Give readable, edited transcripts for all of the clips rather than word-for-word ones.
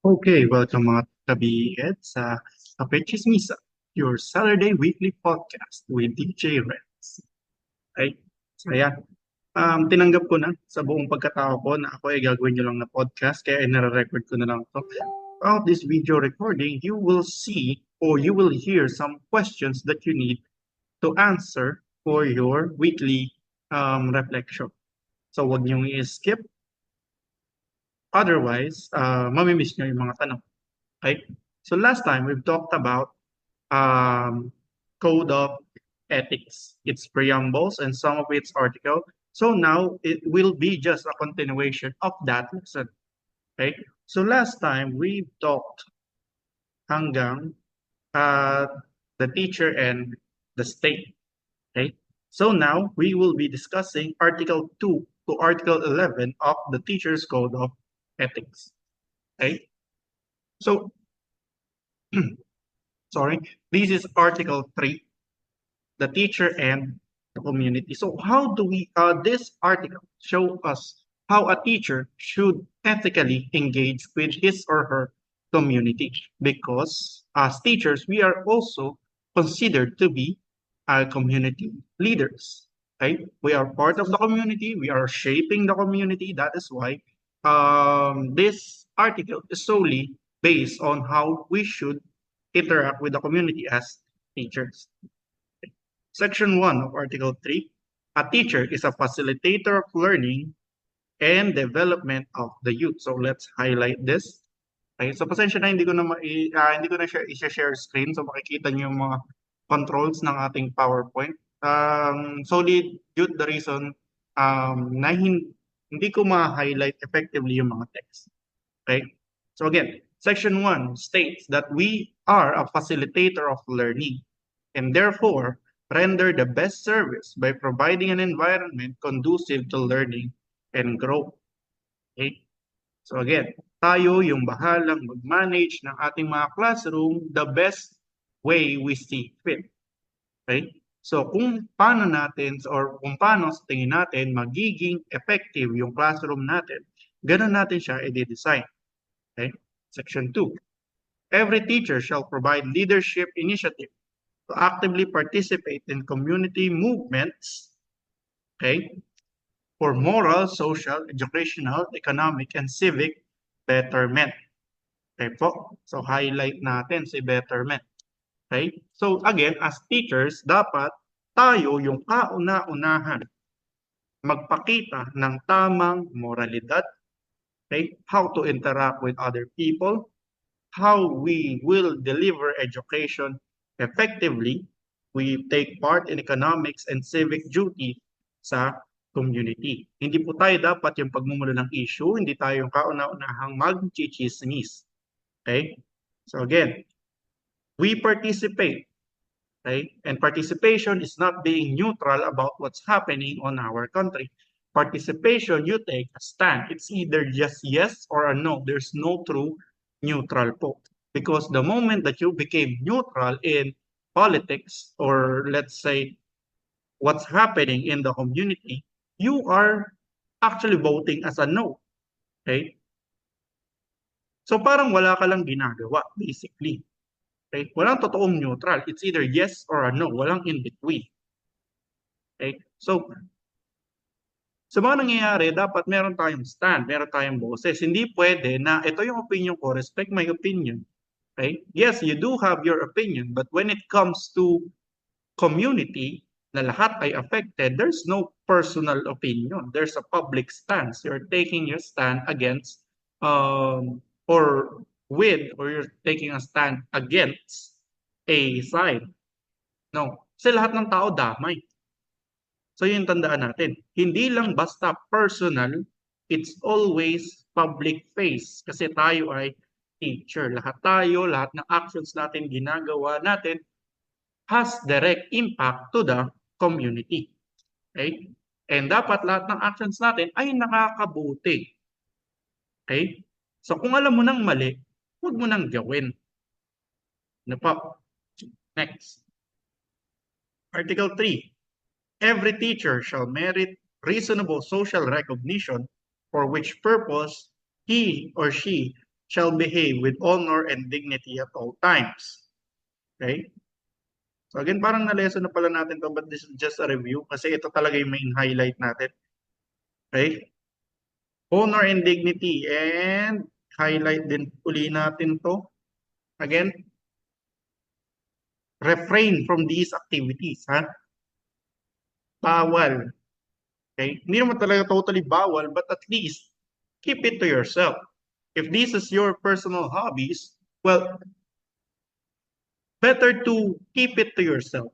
Okay, welcome mga kabiget sa Kape Chismisa, your Saturday weekly podcast with DJ Renz. Ay, so ayan. Tinanggap ko na sa buong pagkatao ko na ako ay gagawin nyo lang na podcast, kaya nare-record ko na lang to. Throughout this video recording, you will see or you will hear some questions that you need to answer for your weekly reflection. So wag niyong i-skip, otherwise, mamimiss nyo yung mga tanong. Okay? So last time we've talked about um, code of ethics, its preambles and some of its article. So now it will be just a continuation of that lesson. Okay? So last time we talked hanggang uh, the teacher and the state. Okay? So now we will be discussing Article 2 to Article 11 of the Teacher's Code of Ethics. Okay? So, sorry, this is Article 3, the teacher and the community. So how do we, this article show us how a teacher should ethically engage with his or her community, because as teachers, we are also considered to be community leaders, right? We are part of the community. We are shaping the community. That is why this article is solely based on how we should interact with the community as teachers. Section 1 of Article 3, a teacher is a facilitator of learning and development of the youth. So let's highlight this. Okay, so pasensya na hindi ko na share i-share screen, so makikita niyo yung mga controls ng ating PowerPoint. Solely due to the reason na hindi ko ma-highlight effectively yung mga text. Okay? So again, Section 1 states that we are a facilitator of learning and therefore render the best service by providing an environment conducive to learning and growth. Okay? So again, tayo yung bahalang mag-manage ng ating mga classroom the best way we see fit. Okay? So kung paano natin or kung paano sa tingin natin magiging effective yung classroom natin, ganun natin siya i-design. Okay? Section 2. Every teacher shall provide leadership initiative to actively participate in community movements, okay, for moral, social, educational, economic, and civic betterment. Okay po? So, highlight natin si betterment. Okay? So, again, as teachers, dapat tayo yung kauna-unahan magpakita ng tamang moralidad, okay? How to interact with other people, how we will deliver education effectively. We take part in economics and civic duty sa community. Hindi po tayo dapat yung pagmumulo ng issue, hindi tayo yung kauna-unahang mag-chichismis. Okay? So again, we participate. Okay? And participation is not being neutral about what's happening on our country. Participation, you take a stand. It's either just yes or a no. There's no true neutral po. Because the moment that you became neutral in politics, or let's say what's happening in the community, you are actually voting as a no. Okay? So parang wala ka lang ginagawa, basically. Okay? Walang totoong neutral. It's either yes or a no. Walang in between. Okay? So, sa mga nangyayari, dapat meron tayong stand, meron tayong boses. Hindi pwede na ito yung opinion ko, respect my opinion. Okay? Yes, you do have your opinion, but when it comes to community na lahat ay affected, there's no personal opinion. There's a public stance. You're taking your stand against or with, or you're taking a stand against a side. No. Kasi lahat ng tao damay. So yun tandaan natin. Hindi lang basta personal, it's always public face. Kasi tayo ay teacher. Lahat tayo, lahat ng actions natin, ginagawa natin, has direct impact to the community. Okay? And dapat lahat ng actions natin ay nakakabuti. Okay? So kung alam mo nang mali, huwag mo nang gawin. Ano pa? Next. Article 3. Every teacher shall merit reasonable social recognition for which purpose he or she shall behave with honor and dignity at all times. Okay? So again, parang na-lesson na pala natin to, but this is just a review kasi ito talaga yung main highlight natin. Okay? Honor and dignity, and highlight din uli natin to. Again, refrain from these activities, ha? Bawal. Okay? Hindi naman talaga totally bawal, but at least keep it to yourself. If this is your personal hobbies, well, better to keep it to yourself.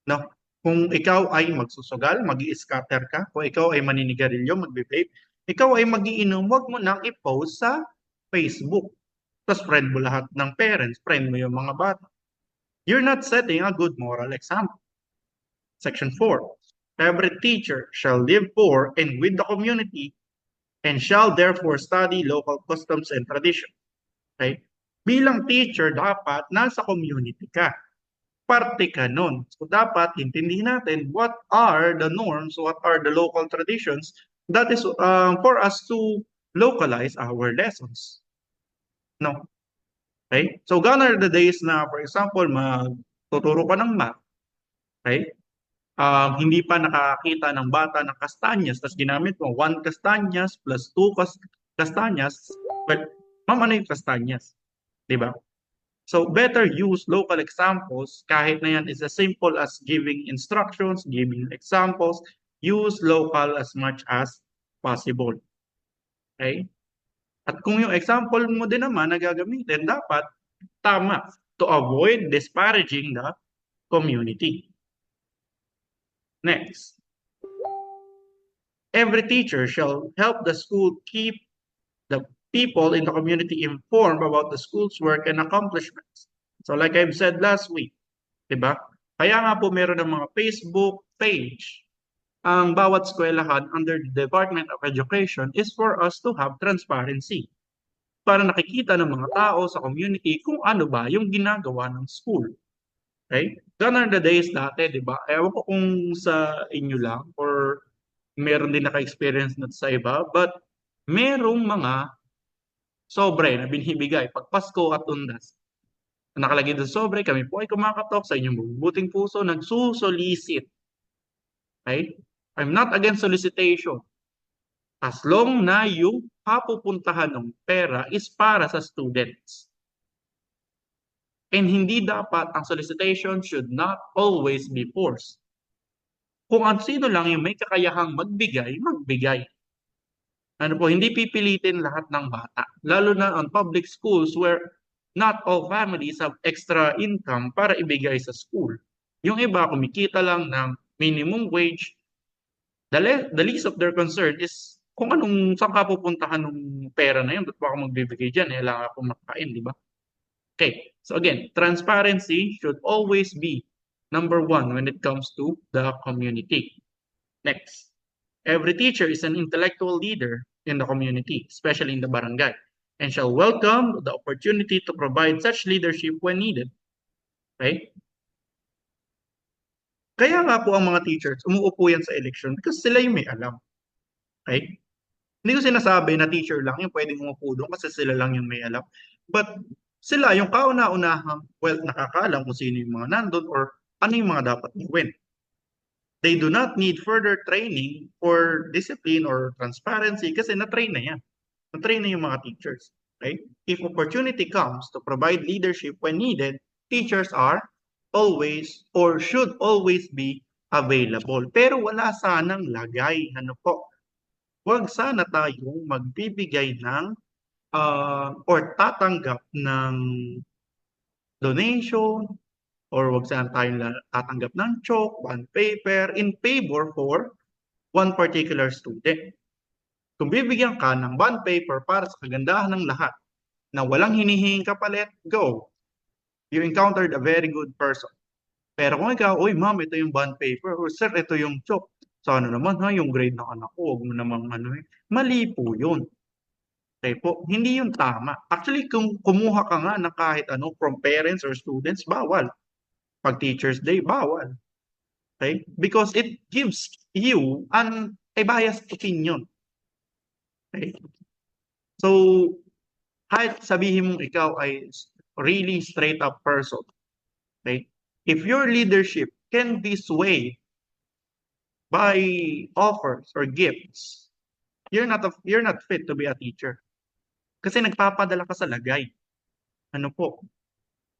No? Kung ikaw ay magsusugal, mag-i-scatter ka, kung ikaw ay maninigarilyo, magbe-vape, ikaw ay magiinom, wag mo nang i-post sa Facebook. Tapos friend mo lahat ng parents, friend mo yung mga bata. You're not setting a good moral example. Section 4. Every teacher shall live for and with the community and shall therefore study local customs and tradition. Okay? Bilang teacher, dapat nasa community ka. Parte ka nun. So dapat intindihin natin what are the norms, what are the local traditions that is for us to localize our lessons. No? Okay? So gone are the days na, for example, magtuturo ka ng math. Okay? Hindi pa nakakita ng bata ng kastanyas, tapos ginamit mo 1 kastanyas plus 2 kastanyas. Well, ma'am, ano yung kastanyas? Diba? So better use local examples kahit na yan is as simple as giving instructions, giving examples, use local as much as possible. Okay? At kung yung example mo din naman na gagamitin, dapat tama to avoid disparaging the community. Next. Every teacher shall help the school keep the people in the community informed about the school's work and accomplishments. So like I've said last week, diba? Kaya nga po meron ng mga Facebook page ang bawat eskwelahan under the Department of Education is for us to have transparency. Para nakikita ng mga tao sa community kung ano ba yung ginagawa ng school. Okay? Gone are the days dati, di ba? Ewan ko kung sa inyo lang or meron din naka-experience na sa iba, but merong mga sobre na binibigay pag Pasko at Undas. Nakalagay doon sobre, kami po ay kumakatok sa inyong mabubuting puso, nagsusolicit. Okay? I'm not against solicitation. As long na yung papupuntahan ng pera is para sa students. And hindi dapat ang solicitation should not always be forced. Kung ang sino lang yung may kakayahang magbigay, magbigay. Ano po, hindi pipilitin lahat ng bata. Lalo na on public schools where not all families have extra income para ibigay sa school. Yung iba, kumikita lang ng minimum wage. The least of their concern is kung saan ka pupuntahan ng pera na yun, ba't baka magbibigay dyan, lang ako makain, di ba? Okay, so again, transparency should always be number 1 when it comes to the community. Next, every teacher is an intellectual leader in the community, especially in the barangay, and shall welcome the opportunity to provide such leadership when needed. Okay? Kaya nga po ang mga teachers, umuupo yan sa election because sila yung may alam. Okay? Hindi ko sinasabi na teacher lang yung pwedeng umupo doon kasi sila lang yung may alam. But sila yung kauna-unahang, well, nakakaalam kung sino yung mga nandun or ano yung mga dapat gawin. They do not need further training for discipline or transparency kasi na-train na yan. Na-train na yung mga teachers. Okay? If opportunity comes to provide leadership when needed, teachers are always or should always be available. Pero wala sanang lagay. Ano po? Huwag sana tayong magbibigay ng or tatanggap ng donation or wag sana tayong tatanggap ng chalk, bond paper in favor for one particular student. Kung bibigyan ka ng bond paper para sa kagandahan ng lahat na walang hinihinging kapalit, go. You encountered a very good person. Pero kung ikaw, uy ma'am, ito yung bond paper, or sir, ito yung chalk. Sana naman ha, yung grade ng anak ko, huwag mo namang ano eh. Mali po yun. Okay po, hindi yun tama. Actually, kung kumuha ka nga na kahit ano from parents or students, bawal. Pag Teacher's Day, bawal. Okay? Because it gives you a biased opinion. Okay? So, Kahit sabihin mong ikaw ay really straight up person, okay? If your leadership can be swayed by offers or gifts, you're not fit to be a teacher. Kasi nagpapadala ka sa lagay. Ano po?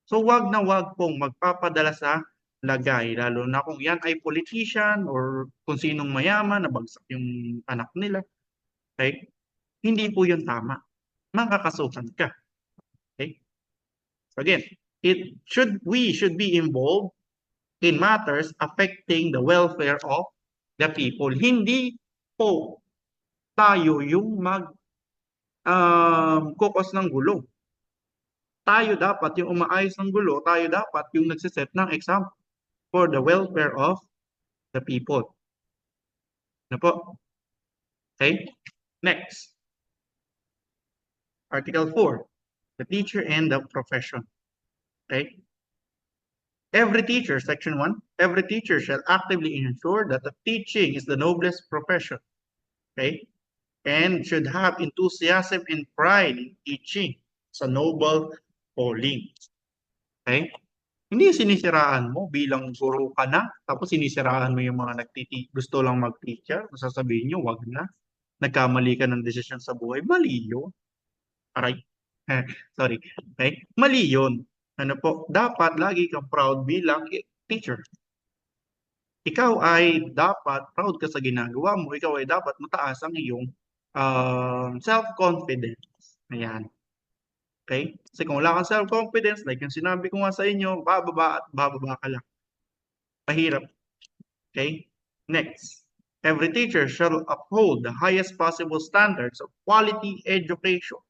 So wag pong magpapadala sa lagay, lalo na kung yan ay politician or kung sinong mayaman, nabagsak yung anak nila. Okay? Hindi po yun tama. Makakasuhan ka. Okay? So again, we should be involved in matters affecting the welfare of the people. Hindi po tayo yung kukos ng gulo. Tayo dapat yung umaayos ng gulo, tayo dapat yung nagsiset ng example for the welfare of the people. Ano po? Okay? Next. Article 4. The teacher and the profession. Okay? Every teacher, section 1, every teacher shall actively ensure that the teaching is the noblest profession. Okay? And should have enthusiasm and pride in teaching. It's a noble calling. Okay? Hindi sinisiraan mo bilang guro ka na, tapos sinisiraan mo yung mga gusto lang mag-teacher, sasabihin nyo, wag na. Nagkamali ka ng desisyon sa buhay. Mali yun. Aray. Sorry. Okay? Mali yun. Ano po? Dapat lagi kang proud bilang teacher. Ikaw ay dapat proud ka sa ginagawa mo. Ikaw ay dapat mataas ang iyong self-confidence. Ayan. Okay? Kasi kung wala kang self-confidence, like yung sinabi ko nga sa inyo, bababa at bababa ka lang. Mahirap. Okay? Next. Every teacher shall uphold the highest possible standards of quality education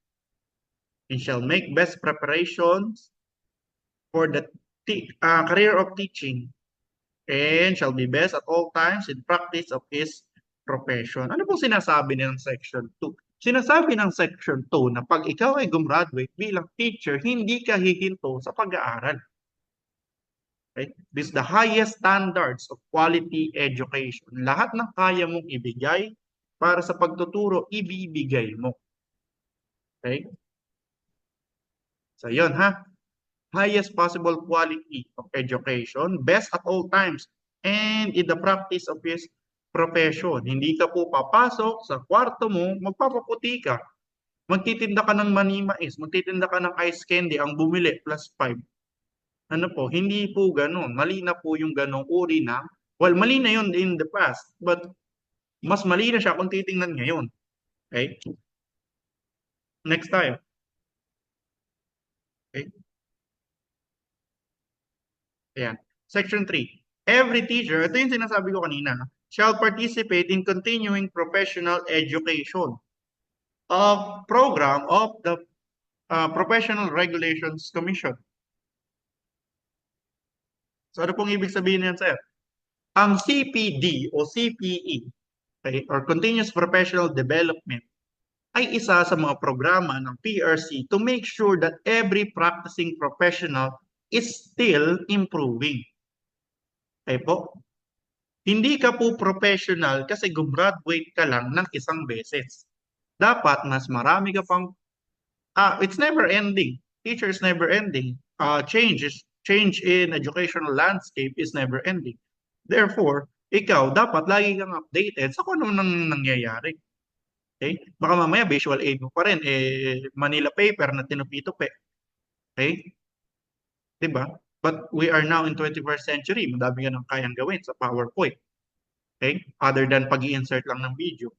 and shall make best preparations for the career of teaching and shall be best at all times in practice of his profession. Ano pong sinasabi ng Section 2? Sinasabi ng Section 2 na pag ikaw ay gumraduate bilang teacher, hindi ka hihinto sa pag-aaral. Okay? This is the highest standards of quality education. Lahat ng kaya mong ibigay para sa pagtuturo, ibibigay mo. Okay? So, yun ha. Highest possible quality of education, best at all times, and in the practice of his profession. Hindi ka po papasok sa kwarto mo, magpapaputi ka. Magtitinda ka ng mani-mais, magtitinda ka ng ice candy, ang bumili, +5. Ano po, hindi po ganun. Mali na po yung ganong uri na, well, mali na yun in the past, but mas mali na siya kung titingnan ngayon. Okay? Next tayo. Okay? Ayan. Section 3. Every teacher, ito yung sinasabi ko kanina, shall participate in continuing professional education of program of the Professional Regulations Commission. So ano pong ibig sabihin niyan, sir? Ang CPD o CPE, okay, or Continuous Professional Development, ay isa sa mga programa ng PRC to make sure that every practicing professional is still improving. Okay po? Hindi ka po professional kasi gumraduate ka lang ng isang beses. Dapat mas marami ka pang it's never ending. Teacher is never ending. Change in educational landscape is never ending. Therefore, ikaw dapat lagi kang updated sa kung ano nang nangyayari. Okay? Baka mamaya visual aid mo pa rin Manila paper na tinupi-tupi. Okay? 'Di ba? But we are now in 21st century. Madami ka nang kayang gawin sa PowerPoint. Okay? Other than pag-i-insert lang ng video.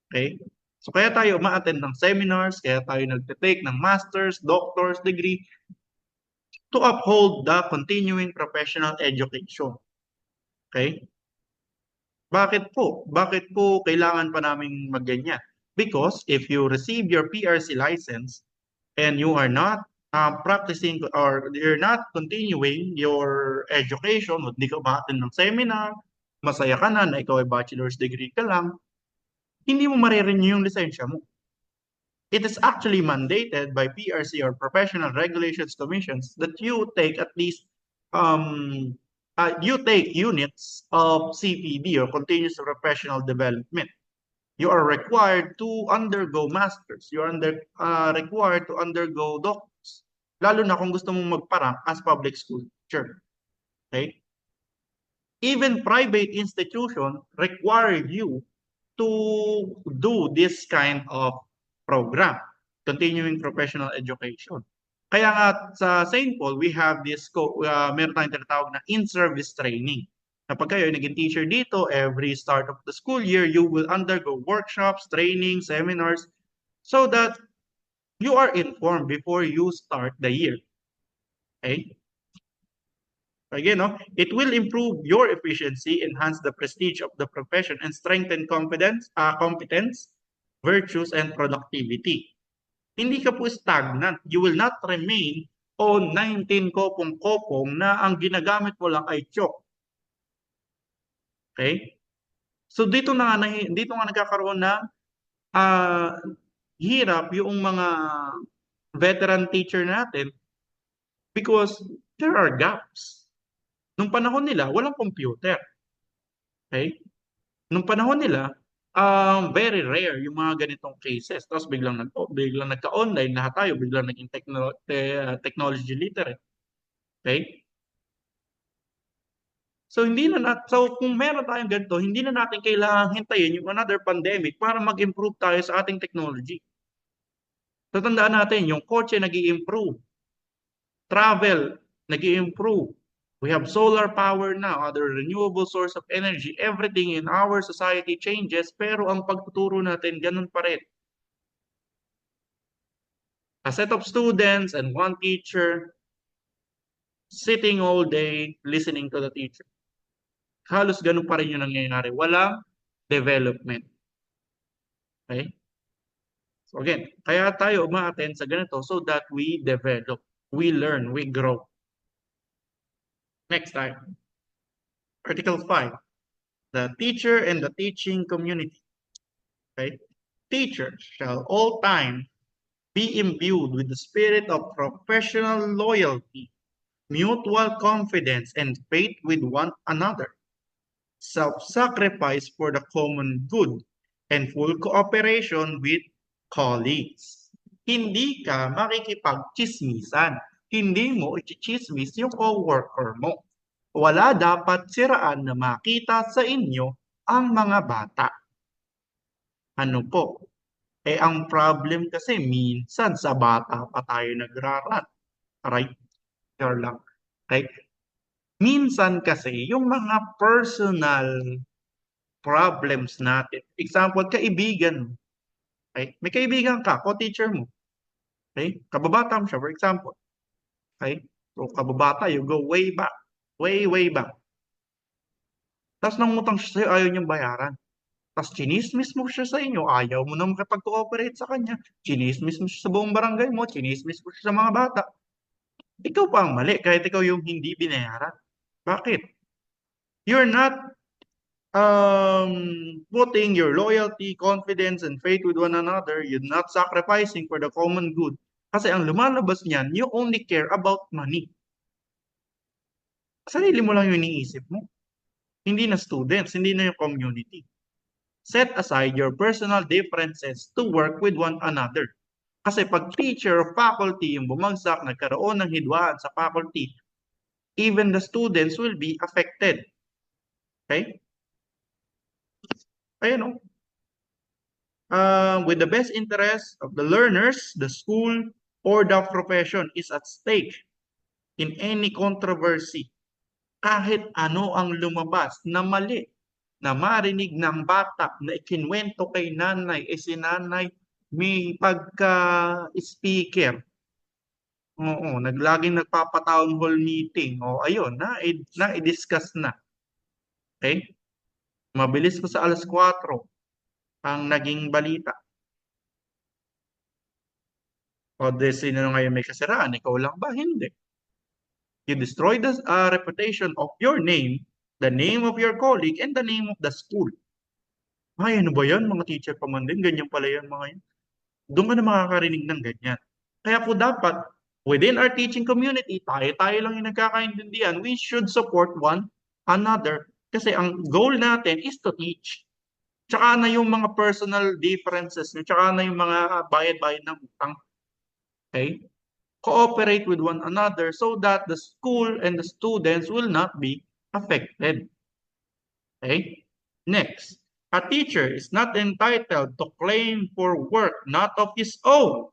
Okay? So kaya tayo ma-attend ng seminars, kaya tayo nagte-take ng master's, doctor's degree to uphold the continuing professional education. Okay? Bakit po? Bakit po kailangan pa namin magganyan? Because if you receive your PRC license and you are not practicing or you're not continuing your education, hindi ka ma-attend ng seminar, masaya ka na ikaw ay bachelor's degree ka lang, hindi mo marirenew yung lisensya mo. It is actually mandated by PRC or Professional Regulations Commissions that you take at least you take units of CPD or Continuous Professional Development. You are required to undergo masters. You are required to undergo doctors. Lalo na kung gusto mong magparang as public school teacher. Okay? Even private institution require you to do this kind of program, continuing professional education. Kaya nga sa St. Paul, we have this, meron tayong tinatawag na in-service training. Kapag kayo naging teacher dito, every start of the school year, you will undergo workshops, training, seminars, so that you are informed before you start the year. Okay? Again, no, it will improve your efficiency, enhance the prestige of the profession, and strengthen competence, virtues, and productivity. Hindi ka po stagnant. You will not remain on 19 kopong-kopong na ang ginagamit mo lang ay chok. Okay? So dito nga nagkakaroon ng hirap yung mga veteran teacher natin because there are gaps. Nung panahon nila, walang computer. Okay? Nung panahon nila, very rare yung mga ganitong cases. Tapos biglang nagka-online, lahat tayo biglang naging technology literate. Okay? So kung meron tayong ganito, hindi na natin kailangang hintayin yung another pandemic para mag-improve tayo sa ating technology. So tandaan natin, yung kotse nag-i-improve, travel nag-i-improve. We have solar power now, other renewable source of energy. Everything in our society changes, pero ang pagtuturo natin, ganun pa rin. A set of students and one teacher sitting all day listening to the teacher. Halos ganun pa rin yung nangyayari. Walang development. Okay? So again, kaya tayo umaattend sa ganito so that we develop, we learn, we grow. Next time. Article 5. The teacher and the teaching community. Okay? Teachers shall all time be imbued with the spirit of professional loyalty, mutual confidence, and faith with one another, self-sacrifice for the common good, and full cooperation with colleagues. Hindi ka makikipag-chismisan. Hindi mo i-chismis yung co-worker mo. Wala dapat siraan na makita sa inyo ang mga bata. Ano po? Ang problem kasi minsan sa bata pa tayo nagrarat. Right? Sure lang. Right? Minsan kasi yung mga personal problems natin. Example, kaibigan mo. Okay? May kaibigan ka, co-teacher mo. Okay? Kababata mo siya, for example. Okay? So, kababata, you go way back. Way, way back. Tapos nangutang siya sa'yo, ayaw niyang bayaran. Tapos chinismis mo siya sa inyo, ayaw mo na makipag-cooperate sa kanya. Chinismis mo siya sa buong barangay mo, chinismis mo siya sa mga bata. Ikaw pa ang mali, kahit ikaw yung hindi binayaran. Bakit? You're not putting your loyalty, confidence, and faith with one another. You're not sacrificing for the common good. Kasi ang lumalabas niyan, you only care about money. Sarili mo lang yung iniisip mo. Hindi na students, hindi na yung community. Set aside your personal differences to work with one another. Kasi pag teacher or faculty yung bumagsak, nagkaroon ng hidwaan sa faculty, even the students will be affected. Okay? Ayan o. With the best interest of the learners, the school, or the profession is at stake in any controversy. Kahit ano ang lumabas na mali, na marinig ng bata na ikinwento kay nanay, si nanay may pagka-speaker. Oo, laging nagpapa-town hall meeting. O ayun, na-discuss na. Okay? Mabilis ko sa alas 4 ang naging balita. O sino ngayon may kasiraan? Ikaw lang ba? Hindi. You destroy the reputation of your name, the name of your colleague, and the name of the school. Ay, ano ba yan? Mga teacher pa man din. Ganyan pala yan mga yan. Doon ka na makakarinig ng ganyan. Kaya po dapat, within our teaching community, tayo lang yung nagkakaintindihan. We should support one another. Kasi ang goal natin is to teach. Tsaka na yung mga personal differences nyo, tsaka na yung mga bayad-bayad ng utang. Okay? Cooperate with one another so that the school and the students will not be affected. Okay? Next, a teacher is not entitled to claim for work not of his own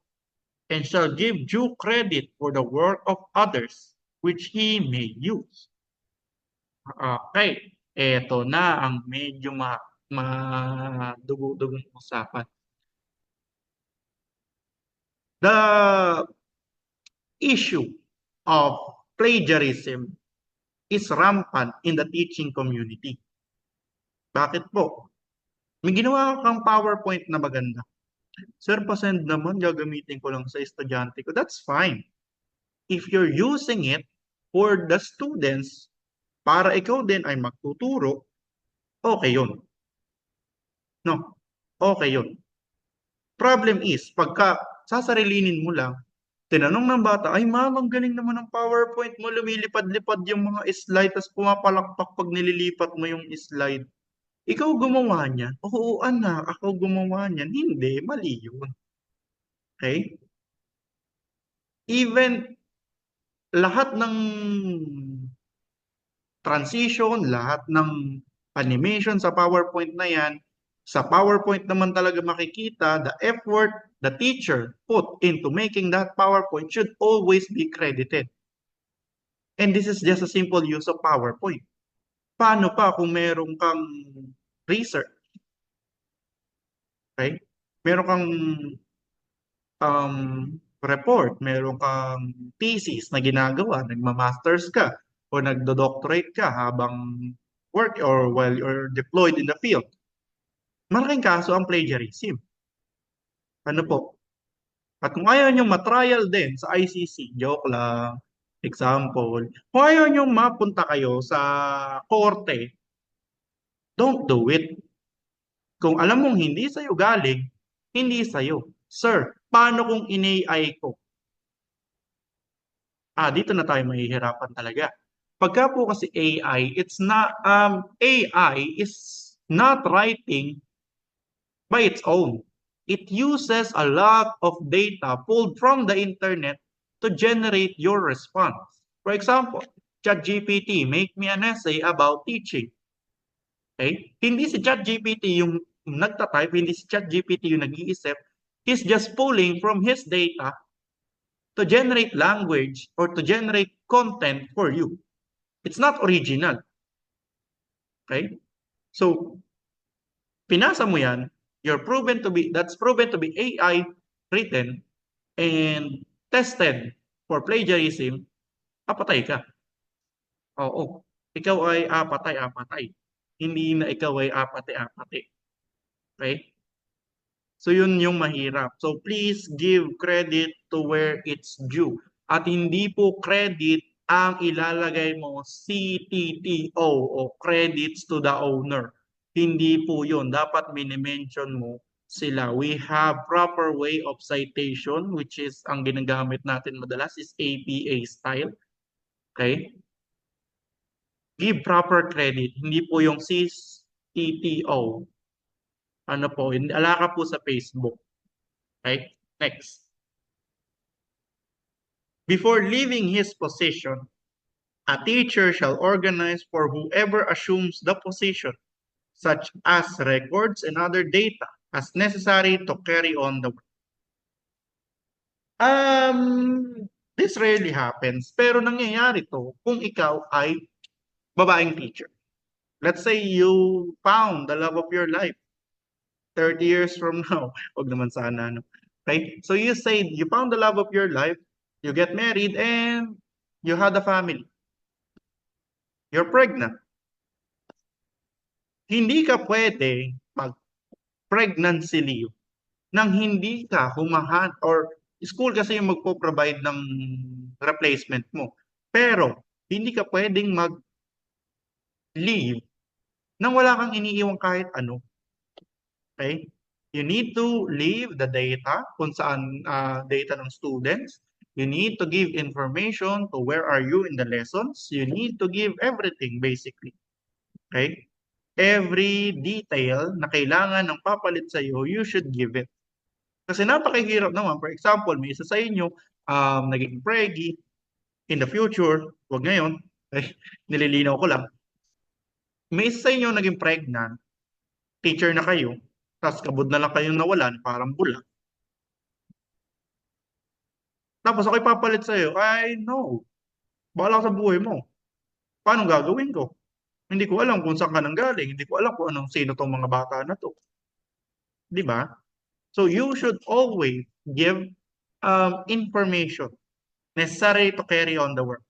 and shall give due credit for the work of others which he may use. Okay, eto na ang medyo madugo-dugong usapan. The issue of plagiarism is rampant in the teaching community. Bakit po? May ginawa kang PowerPoint na maganda. Sir, pasend naman, gagamitin ko lang sa estudyante ko. That's fine. If you're using it for the students, para ikaw din ay magtuturo, okay yun. No? Okay yun. Problem is, pagka sasarilinin mo lang, tinanong ng bata, ay ma'am, ang galing naman ng PowerPoint mo, lumilipad-lipad yung mga slide, tapos pumapalakpak pag nililipat mo yung slide. Ikaw gumawa niyan? Oo, anak, ako gumawa niyan. Hindi, mali yun. Okay? Even lahat ng transition, lahat ng animation sa PowerPoint na yan, sa PowerPoint naman talaga makikita the effort the teacher put into making that PowerPoint should always be credited. And this is just a simple use of PowerPoint. Paano pa kung meron kang research, okay? Meron kang report, meron kang thesis na ginagawa, nagma-masters ka o nagdo-doctorate ka habang work or while you're deployed in the field. Malaking kaso ang plagiarism. Ano po? At kung ayaw nyo matrial din sa ICC, joke lang, example, kung ayaw nyo mapunta kayo sa korte, don't do it. Kung alam mong hindi sa'yo galing, hindi sa'yo. Sir, paano kung in-AI ko? Dito na tayo mahihirapan talaga. Pagka po kasi AI, AI is not writing by its own. It uses a lot of data pulled from the internet to generate your response. For example, ChatGPT, make me an essay about teaching. Okay? Hindi si ChatGPT yung nagtatype, hindi si ChatGPT yung nag-iisip. He's just pulling from his data to generate language or to generate content for you. It's not original. Okay? So, pinasa mo yan, that's proven to be AI written and tested for plagiarism, apatay ka. Oo. Ikaw ay apatay. Hindi na ikaw ay apate-apate. Okay? So yun yung mahirap. So please give credit to where it's due. At hindi po credit ang ilalagay mo CTTO o credits to the owner. Hindi po yun. Dapat minimension mo sila. We have proper way of citation which is ang ginagamit natin madalas is APA style. Okay? Give proper credit. Hindi po yung CTTO. Ano po, alaka po sa Facebook. Okay? Next. Before leaving his position, a teacher shall organize for whoever assumes the position, such as records and other data, as necessary to carry on the work. This rarely happens, pero nangyayari to kung ikaw ay babaeng teacher. Let's say you found the love of your life 30 years from now. Huwag naman sana, no? Okay? So you say you found the love of your life, you get married, and you had a family. You're pregnant. Hindi ka pwede mag-pregnancy leave nang hindi ka humahan or school kasi yung magpo-provide ng replacement mo. Pero hindi ka pwedeng mag-leave nang wala kang iniiwang kahit ano. Okay? You need to leave the data kung saan data ng students. You need to give information to where are you in the lessons. You need to give everything basically. Okay? every detail na kailangan ng papalit sa iyo, you should give it. Kasi napakahirap naman. For example, may isa sa inyo naging preggy in the future, wag ngayon, ay, nililinaw ko lang. May isa sa inyo naging pregnant, teacher na kayo, tapos kabod na lang kayong nawalan, parang bula. Tapos ako'y papalit sa iyo, I know, bahala ka sa buhay mo. Paano gagawin ko? Hindi ko alam kung saan ka nanggaling, hindi ko alam kung anong sino tong mga bata na to. Di ba? So you should always give information necessary to carry on the work.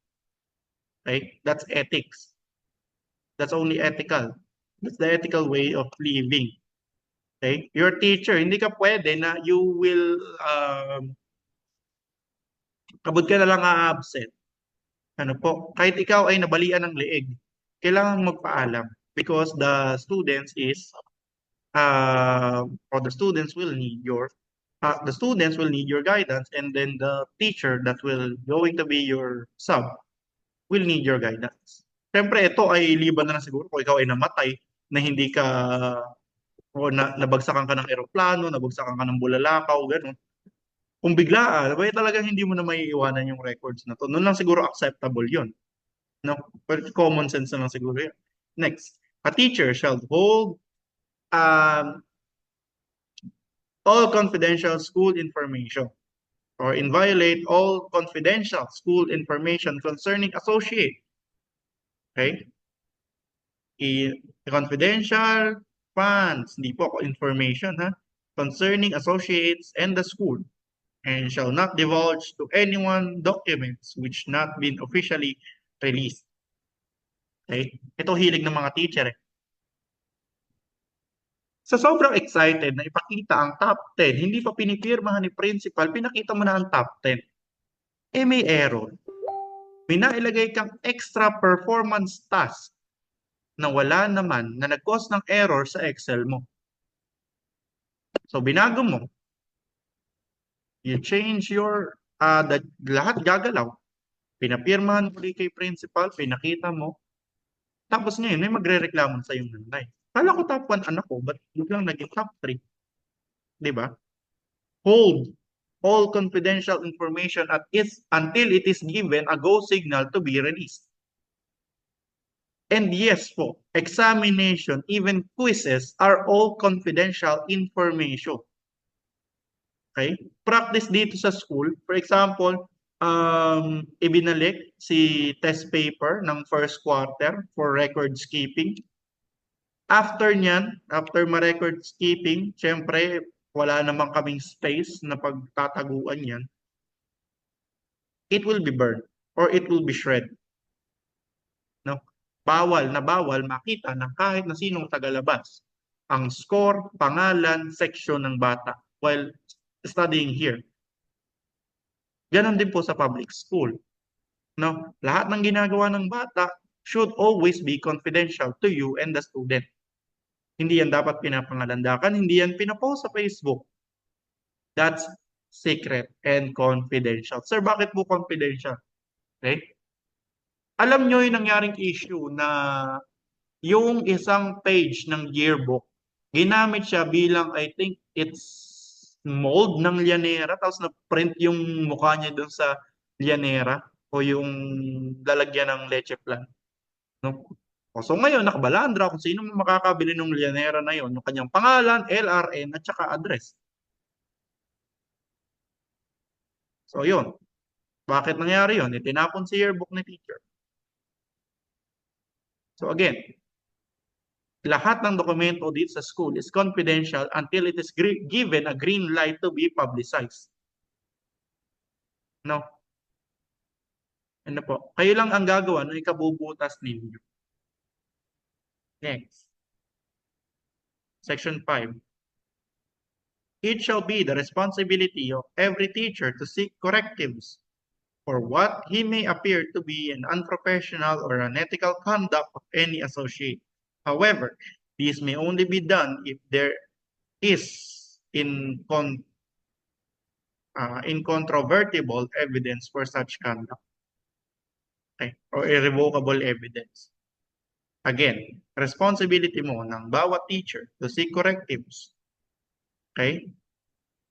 Okay? That's ethics. That's only ethical. That's the ethical way of living. Okay? Your teacher, hindi ka pwede na you will, kabod ka na lang a-absent. Ano po? Kahit ikaw ay nabalian ng leeg, kailangan magpaalam because the students will need your guidance, and then the teacher that will going to be your sub will need your guidance. Siyempre, ito ay liban na lang siguro kung ikaw ay namatay na hindi ka o nabagsakan ka ng eroplano, nabagsakan ka ng bulalakaw, gano'n. Kung biglaan, abay talagang hindi mo na maiiwanan yung records na to. Noon lang siguro acceptable yun. No? But common sense na lang siguro yun. Next, a teacher shall hold um, all confidential school information or inviolate all confidential school information concerning associate. Okay? Confidential funds, hindi po ako information ha, concerning associates and the school, and shall not divulge to anyone documents which not been officially released. Okay? Ito hilig ng mga teacher eh. Sa sobrang excited na ipakita ang top 10, hindi pa pinipirmahan ni principal, pinakita mo na ang top 10. Eh may error. May nailagay kang extra performance task na wala naman na nag-cause ng error sa Excel mo. So binago mo. You change your, lahat gagalaw. Pinapirmahan mo kay principal, pinakita mo. Tapos ngayon, may magre-reklamo sa yung nanay. Kala ko top 1 anak ko, ba't biglang naging top 3? Di ba? Hold all confidential information until it is given a go signal to be released. And yes po, examination, even quizzes are all confidential information. Okay? Practice dito sa school. For example, ibinalik si test paper ng first quarter for records keeping. After niyan, after ma-records keeping, syempre, wala naman kaming space na pagtataguan yan. It will be burned or it will be shredded. No? Bawal makita ng kahit na sinong tagalabas ang score, pangalan, section ng bata while studying here. Ganon din po sa public school. No? Lahat ng ginagawa ng bata should always be confidential to you and the student. Hindi yan dapat pinapangalandakan, hindi yan pinapost sa Facebook. That's secret and confidential. Sir, bakit po confidential? Okay? Alam nyo yung nangyaring issue na yung isang page ng yearbook, ginamit siya bilang, I think, it's mold ng Llanera, tapos na-print yung mukha niya doon sa Llanera o yung lalagyan ng leche plan. No? So ngayon, nakabalandra kung sino makakabili ng Llanera na yon, yung kanyang pangalan, LRN, at saka address. So yun. Bakit nangyari yun? Itinapon si yearbook ni teacher. So again, lahat ng dokumento dito sa school is confidential until it is given a green light to be publicized. No? Ano po? Kayo lang ang gagawa ng ikabubutas ninyo. Next. Section 5. It shall be the responsibility of every teacher to seek correctives for what he may appear to be an unprofessional or unethical conduct of any associate. However, this may only be done if there is incontrovertible evidence for such conduct. Okay? Or irrevocable evidence. Again, responsibility mo ng bawat teacher to seek correctives. Okay?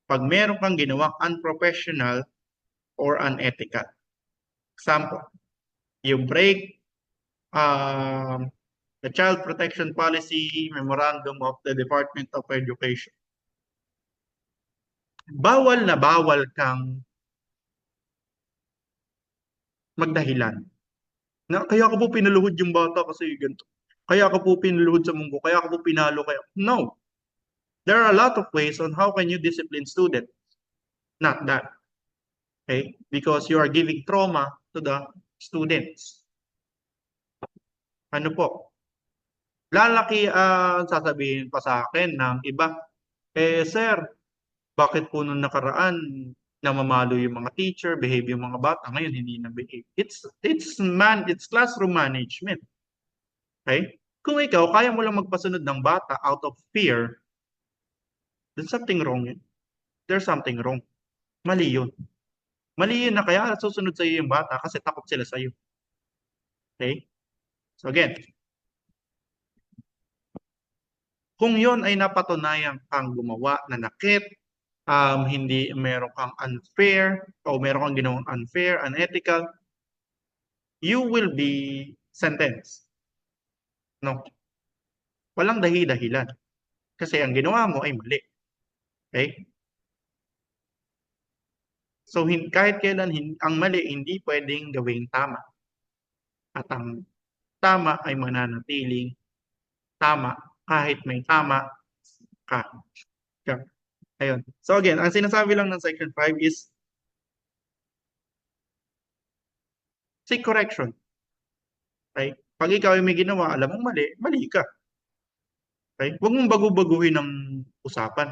Pag meron kang ginawang unprofessional or unethical. Example, you break the Child Protection Policy Memorandum of the Department of Education. Bawal na bawal kang magdahilan. Na, kaya ako po pinaluhod yung bata kasi ganito. Kaya ako po pinaluhod sa munggo. Kaya ako po pinalo. Kaya... No. There are a lot of ways on how can you discipline students. Not that. Okay? Because you are giving trauma to the students. Ano po? Lalaki sasabihin pa sa akin ng iba, sir, bakit po nung nakaraan namamalo yung mga teacher, behave yung mga bata, ngayon hindi na behave. It's classroom management. Okay? Kung ikaw, kaya mo lang magpasunod ng bata out of fear, there's something wrong. There's something wrong. Mali yun. Mali yun na kaya susunod sa iyo yung bata kasi takot sila sa iyo. Okay? So again, kung yon ay napatunayan kang gumawa na nakit, hindi meron kang unfair o meron kang ginawang unfair, unethical, you will be sentenced. No? Walang dahi-dahilan. Kasi ang ginawa mo ay mali. Okay? So kahit kailan ang mali hindi pwedeng gawing tama. At ang tama ay mananatiling tama kahit may tama ka. Ayun. So again, ang sinasabi lang ng Section 5 is seek correction. Okay? Pag ikaw ay may ginawa, alam mong mali, mali ka. Okay? Huwag mong bago-baguhin ng usapan.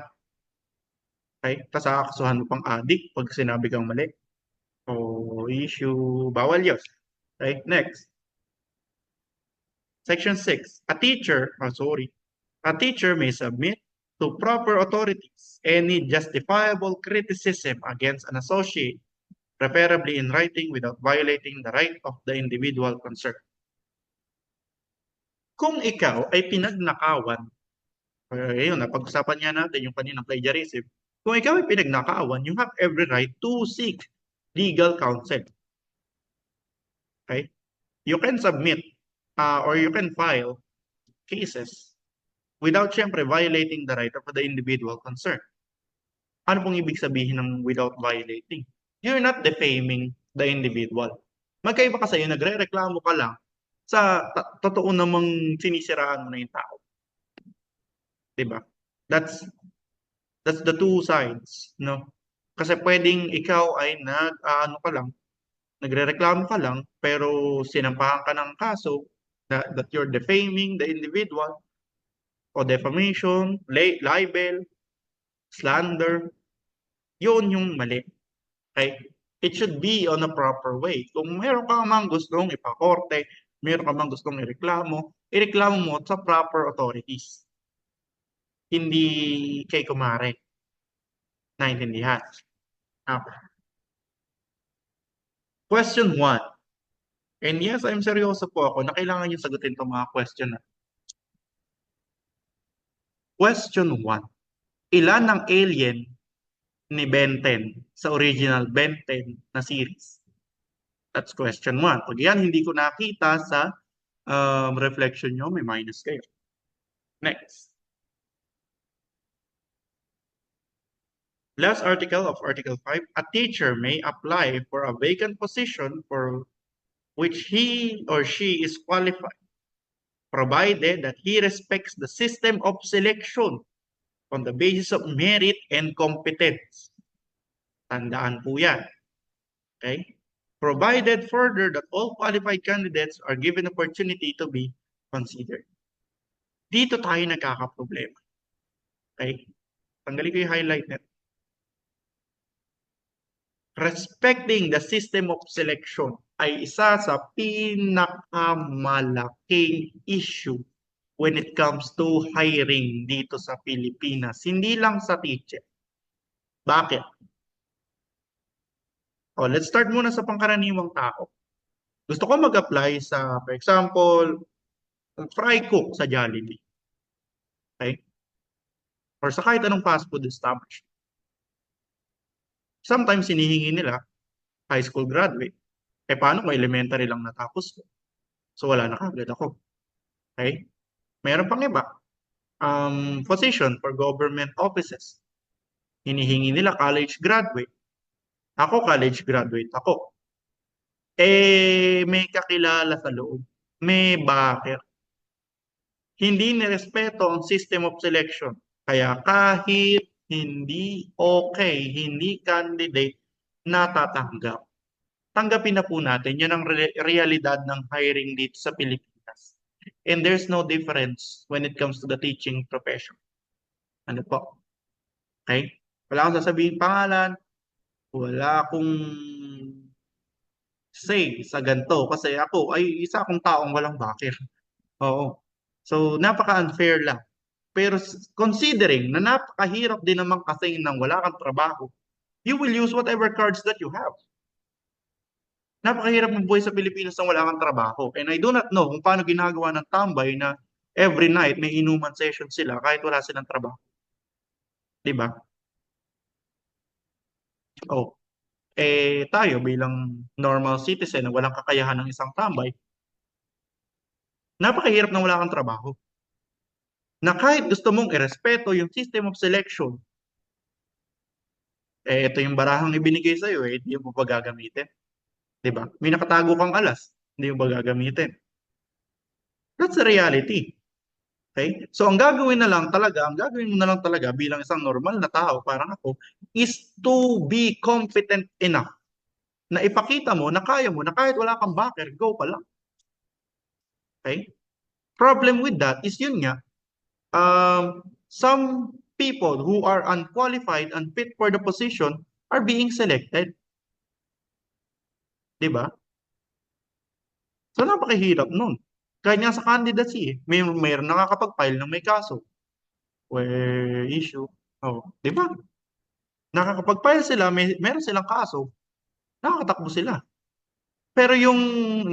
Okay? Tapos akasuhan mo pang adik pag sinabi kang mali. O issue, bawal yun. Okay? Next. Section 6. A teacher may submit to proper authorities any justifiable criticism against an associate, preferably in writing without violating the right of the individual concerned. Kung ikaw ay pinagnakawan, ayun, napag-usapan niya natin yung kaninang plagiarism, kung ikaw ay pinagnakawan, you have every right to seek legal counsel. Okay? You can submit or you can file cases without syempre violating the right of the individual concerned. Ano pong ibig sabihin ng without violating? You're not defaming the individual. Magkaiba ka sa'yo, nagre-reklamo ka lang sa totoo namang sinisiraan mo na yung tao. Diba? That's the two sides, no? Kasi pwedeng ikaw ay nagre-reklamo ka lang, pero sinampahan ka ng kaso that you're defaming the individual o defamation, libel, slander, yun yung mali. Okay? It should be on a proper way. Kung meron ka mang gustong ipakorte, meron ka mang gustong ireklamo mo sa proper authorities. Hindi kay kumare. Naintindihan. Okay. Question 1. And yes, I'm seryoso po ako na kailangan yung sagutin itong mga question na. Question 1. Ilan ang alien ni Ben 10 sa original Ben 10 na series? That's question 1. Pag yan hindi ko nakita sa reflection nyo, may minus kayo. Next. Last article of Article 5, a teacher may apply for a vacant position for which he or she is qualified, provided that he respects the system of selection on the basis of merit and competence. Tandaan po yan. Okay? Provided further that all qualified candidates are given opportunity to be considered. Dito tayo nagkakaproblema. Okay? Tanggalin ko yung highlight net. Respecting the system of selection ay isa sa pinakamalaking issue when it comes to hiring dito sa Pilipinas. Hindi lang sa teacher. Bakit? Let's start muna sa pangkaraniwang tao. Gusto ko mag-apply sa, for example, fry cook sa Jollibee. Okay? Or sa kahit anong fast food establishment. Sometimes hinihingi nila high school graduate. Paano kung elementary lang natapos ko? So wala na kagad ako. Okay? Meron pang iba. Position for government offices. Hinihingi nila college graduate. Ako college graduate ako. May kakilala sa loob. May backer. Hindi nirespeto ang system of selection. Kaya kahit hindi okay, hindi candidate, natatanggap. Tanggapin na po natin, yan ang realidad ng hiring dito sa Pilipinas. And there's no difference when it comes to the teaching profession. Ano po? Okay? Wala akong sasabihin pangalan, wala akong say sa ganito kasi ako ay isa akong taong walang backer. Oo. So, napaka-unfair lang. Pero considering na napakahirap din naman kasi nang wala kang trabaho, you will use whatever cards that you have. Napakahirap ng buhay sa Pilipinas nang wala kang trabaho. And I do not know kung paano ginagawa ng tambay na every night may inuman session sila kahit wala silang trabaho. Diba? Oh, tayo bilang normal citizen na walang kakayahan ng isang tambay, napakahirap nang wala kang trabaho. Na kahit gusto mong irespeto yung system of selection, ito yung barahang ibinigay sa'yo, hindi mo pa gagamitin. Diba? May nakatago kang alas, hindi mo ba gagamitin? That's the reality. Okay? So ang gagawin mo na lang talaga bilang isang normal na tao, parang ako, is to be competent enough na ipakita mo na kaya mo, na kahit wala kang backer, go pa lang. Okay? Problem with that is yun nga, some people who are unqualified and fit for the position are being selected. Diba? So napakahirap nun. Kahit nga sa candidacy, mayroon nakakapag-file ng may kaso. Issue. Oh, di ba? Nakakapag-file sila, meron silang kaso, nakakatakbo sila. Pero yung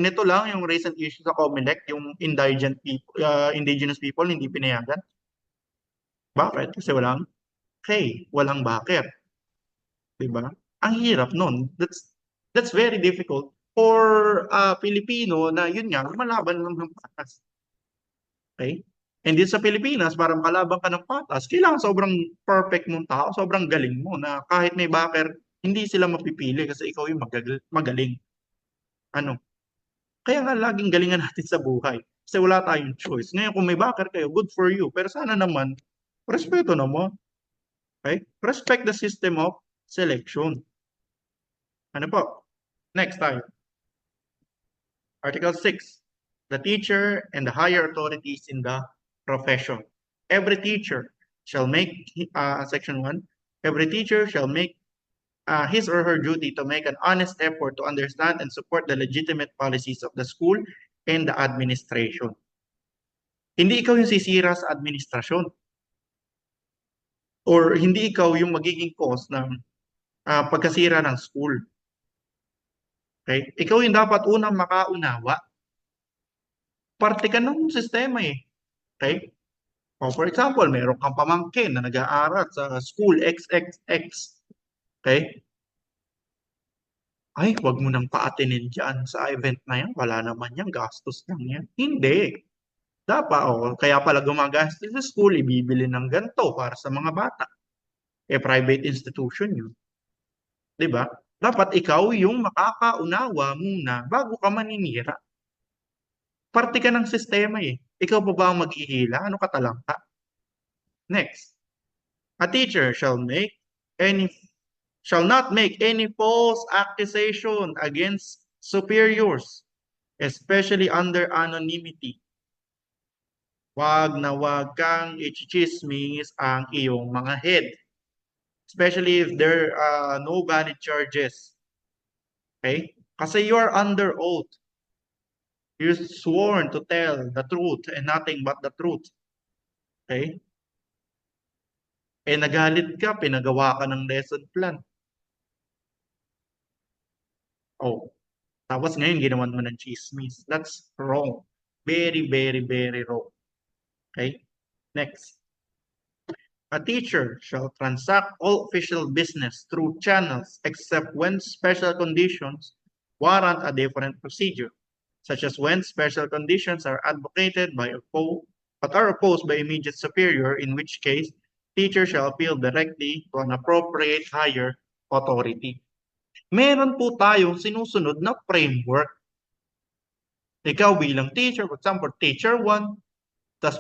nito lang, yung recent issue sa COMELEC, yung indigenous people, hindi pinayagan. Bakit? Kasi walang backer. Di ba? Ang hirap nun. That's very difficult for Pilipino na yun nga, malaban lang ng patas. Okay? And din sa Pilipinas, para makalaban ka ng patas, kailangan sobrang perfect mong tao, sobrang galing mo na kahit may backer, hindi sila mapipili kasi ikaw yung magaling. Ano? Kaya nga laging galingan natin sa buhay. Kasi wala tayong choice. Ngayon, kung may backer kayo, good for you. Pero sana naman, respeto naman. Okay? Respect the system of selection. Ano po? Next tayo. Article 6. The teacher and the higher authorities in the profession. Every teacher shall make, section 1, every teacher shall make his or her duty to make an honest effort to understand and support the legitimate policies of the school and the administration. Hindi ikaw yung sisira sa administrasyon. Or hindi ikaw yung magiging cause ng pagkasira ng school. Okay? Ikaw yung dapat unang makaunawa. Parte ka ng sistema eh. Okay? For example, meron kang pamangkin na nag-aaral sa school XXX. Okay? Ay, wag mo nang paatinin dyan sa event na yan. Wala naman yan. Gastos lang yan. Hindi. Dapat, kaya pala gumagastos sa school, ibibili ng ganito para sa mga bata. Private institution yun. Di ba? Dapat ikaw yung makakaunawa muna bago ka maninira. Parte ka ng sistema eh. Ikaw pa ba ang maghihila? Ano ka talangka? Next. A teacher shall not make any false accusation against superiors, especially under anonymity. Wag na wag kang i-chismis ang iyong mga head, especially if there are no valid charges. Okay? Kasi you are under oath. You're sworn to tell the truth and nothing but the truth. Okay? Nagalit ka, pinagawa ka ng lesson plan. Oh, tapos ngayon ginawan mo ng chismis. That's wrong. Very, very, very wrong. Okay? Next. A teacher shall transact all official business through channels except when special conditions warrant a different procedure, such as when special conditions are advocated by but are opposed by immediate superior, in which case teacher shall appeal directly to an appropriate higher authority. Meron po tayong sinusunod na framework. Ikaw bilang teacher, for example, teacher 1, tas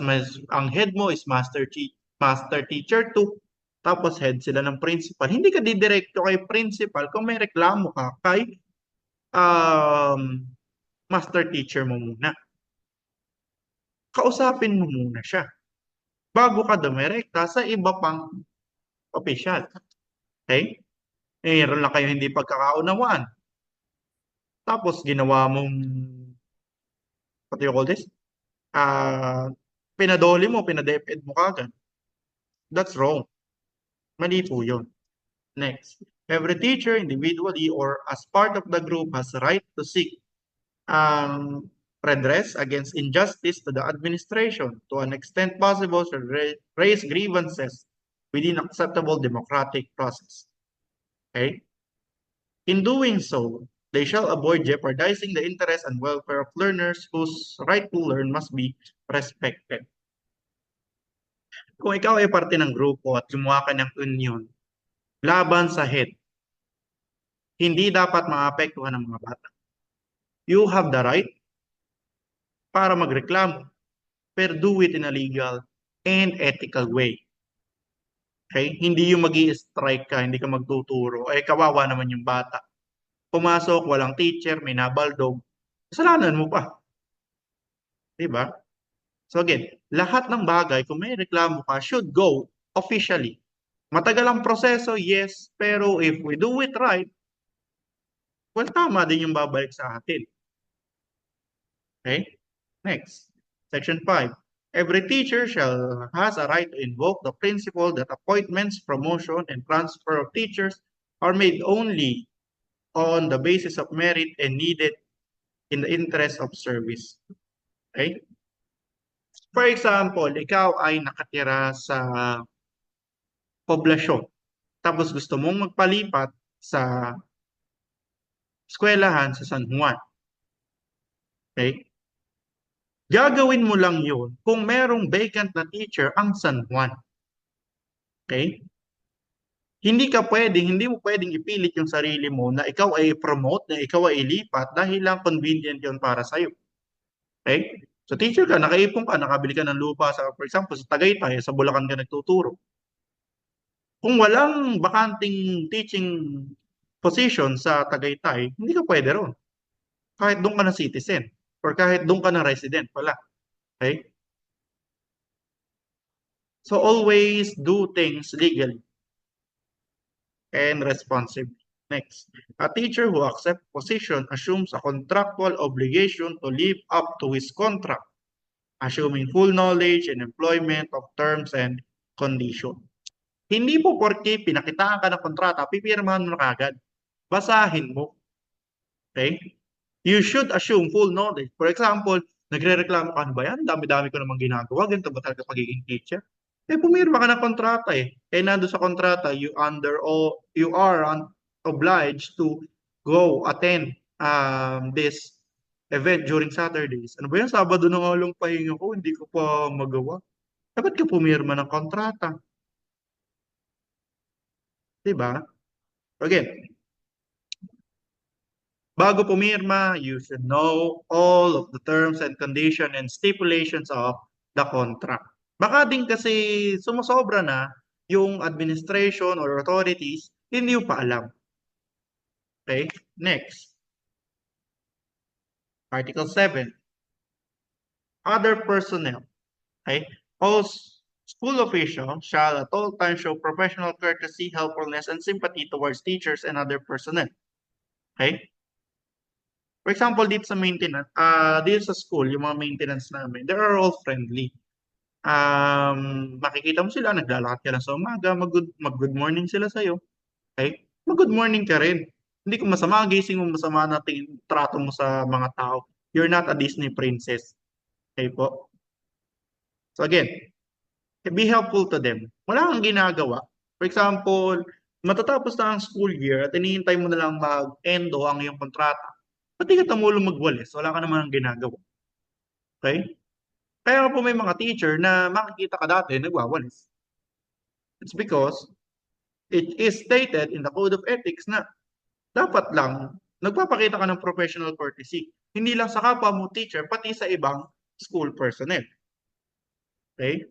ang head mo is master teacher 2, tapos head sila ng principal. Hindi ka didirekto kay principal kung may reklamo ka kay um, master teacher mo muna. Kausapin mo muna siya bago ka dumirekta sa iba pang official. Okay? Meron lang kayo hindi pagkakaunawaan. Tapos ginawa mong, what do you call this? Pinadoli mo, pinadeped mo kagad. That's wrong. Mali po yun. Next. Every teacher, individually or as part of the group, has the right to seek redress against injustice to the administration. To an extent possible, should raise grievances within acceptable democratic process. Okay? In doing so, they shall avoid jeopardizing the interest and welfare of learners whose right to learn must be respected. Kung ikaw ay parte ng grupo at gumawa ka ng union laban sa head, hindi dapat maapektuhan ng mga bata. You have the right para magreklamo, pero do it in a legal and ethical way. Okay? Hindi yung magi-strike ka, hindi ka magtuturo. Eh, kawawa naman yung bata. Pumasok, walang teacher, may nabaldog. Kasalanan mo pa. Diba? So again, lahat ng bagay, kung may reklamo ka, should go officially. Matagal ang proseso, yes, pero if we do it right, well, tama din yung babalik sa atin. Okay? Next. Section 5. Every teacher has a right to invoke the principle that appointments, promotion, and transfer of teachers are made only on the basis of merit and needed in the interest of service. Okay? For example, ikaw ay nakatira sa poblasyon. Tapos gusto mong magpalipat sa eskwelahan sa San Juan. Okay? Gagawin mo lang yun kung merong vacant na teacher ang San Juan. Okay? Hindi mo pwedeng ipilit yung sarili mo na ikaw ay promote, na ikaw ay ilipat dahil lang convenient yun para sa'yo. Okay? So teacher ka, nakaipon ka, nakabili ka ng lupa sa, for example, sa Tagaytay, sa Bulacan ka nagtuturo. Kung walang bakanting teaching position sa Tagaytay, hindi ka pwede ron. Kahit doon ka na citizen or kahit doon ka na resident wala. Okay? So always do things legally and responsibly. Next, a teacher who accepts position assumes a contractual obligation to live up to his contract, assuming full knowledge and employment of terms and conditions. Hindi po porke pinakitaan ka ng kontrata, pipirmahan mo na kagad. Basahin mo. Okay? You should assume full knowledge. For example, nagre-reklamo ka, ano ba yan? Dami-dami ko namang ginagawa. Ganito ba talaga pagiging teacher? Eh, pumirma ka ng kontrata eh. Eh, nando sa kontrata, you are obliged to go attend this event during Saturdays. Ano ba yan? Sabado na nga lang pahinga ko, hindi ko pa magawa. Dapat ka pumirma ng kontrata. Diba? Again, bago pumirma, you should know all of the terms and conditions and stipulations of the contract. Baka din kasi sumusobra na yung administration or authorities, hindi mo pa alam. Okay? Next. Article 7. Other personnel. Okay? All school officials shall at all times show professional courtesy, helpfulness, and sympathy towards teachers and other personnel. Okay? For example, dito sa maintenance, dito sa school, yung mga maintenance namin, they are all friendly. Makikita mo sila, naglalakad ka lang sa umaga, mag-good morning sila sa'yo. Okay? Mag-good morning ka rin. Hindi ko masama, gising mo masama natin trato mo sa mga tao. You're not a Disney princess. Okay po? So again, be helpful to them. Wala kang ginagawa. For example, matatapos na ang school year at hinihintay mo na lang mag-endo ang iyong kontrata. Ba't di ka tumulong magwalis? Wala ka naman ang ginagawa. Okay? Kaya po may mga teacher na makikita ka dati nagwawalis. It's because it is stated in the Code of Ethics na dapat lang nagpapakita ka ng professional courtesy. Hindi lang sa kapwa mo teacher, pati sa ibang school personnel. Okay?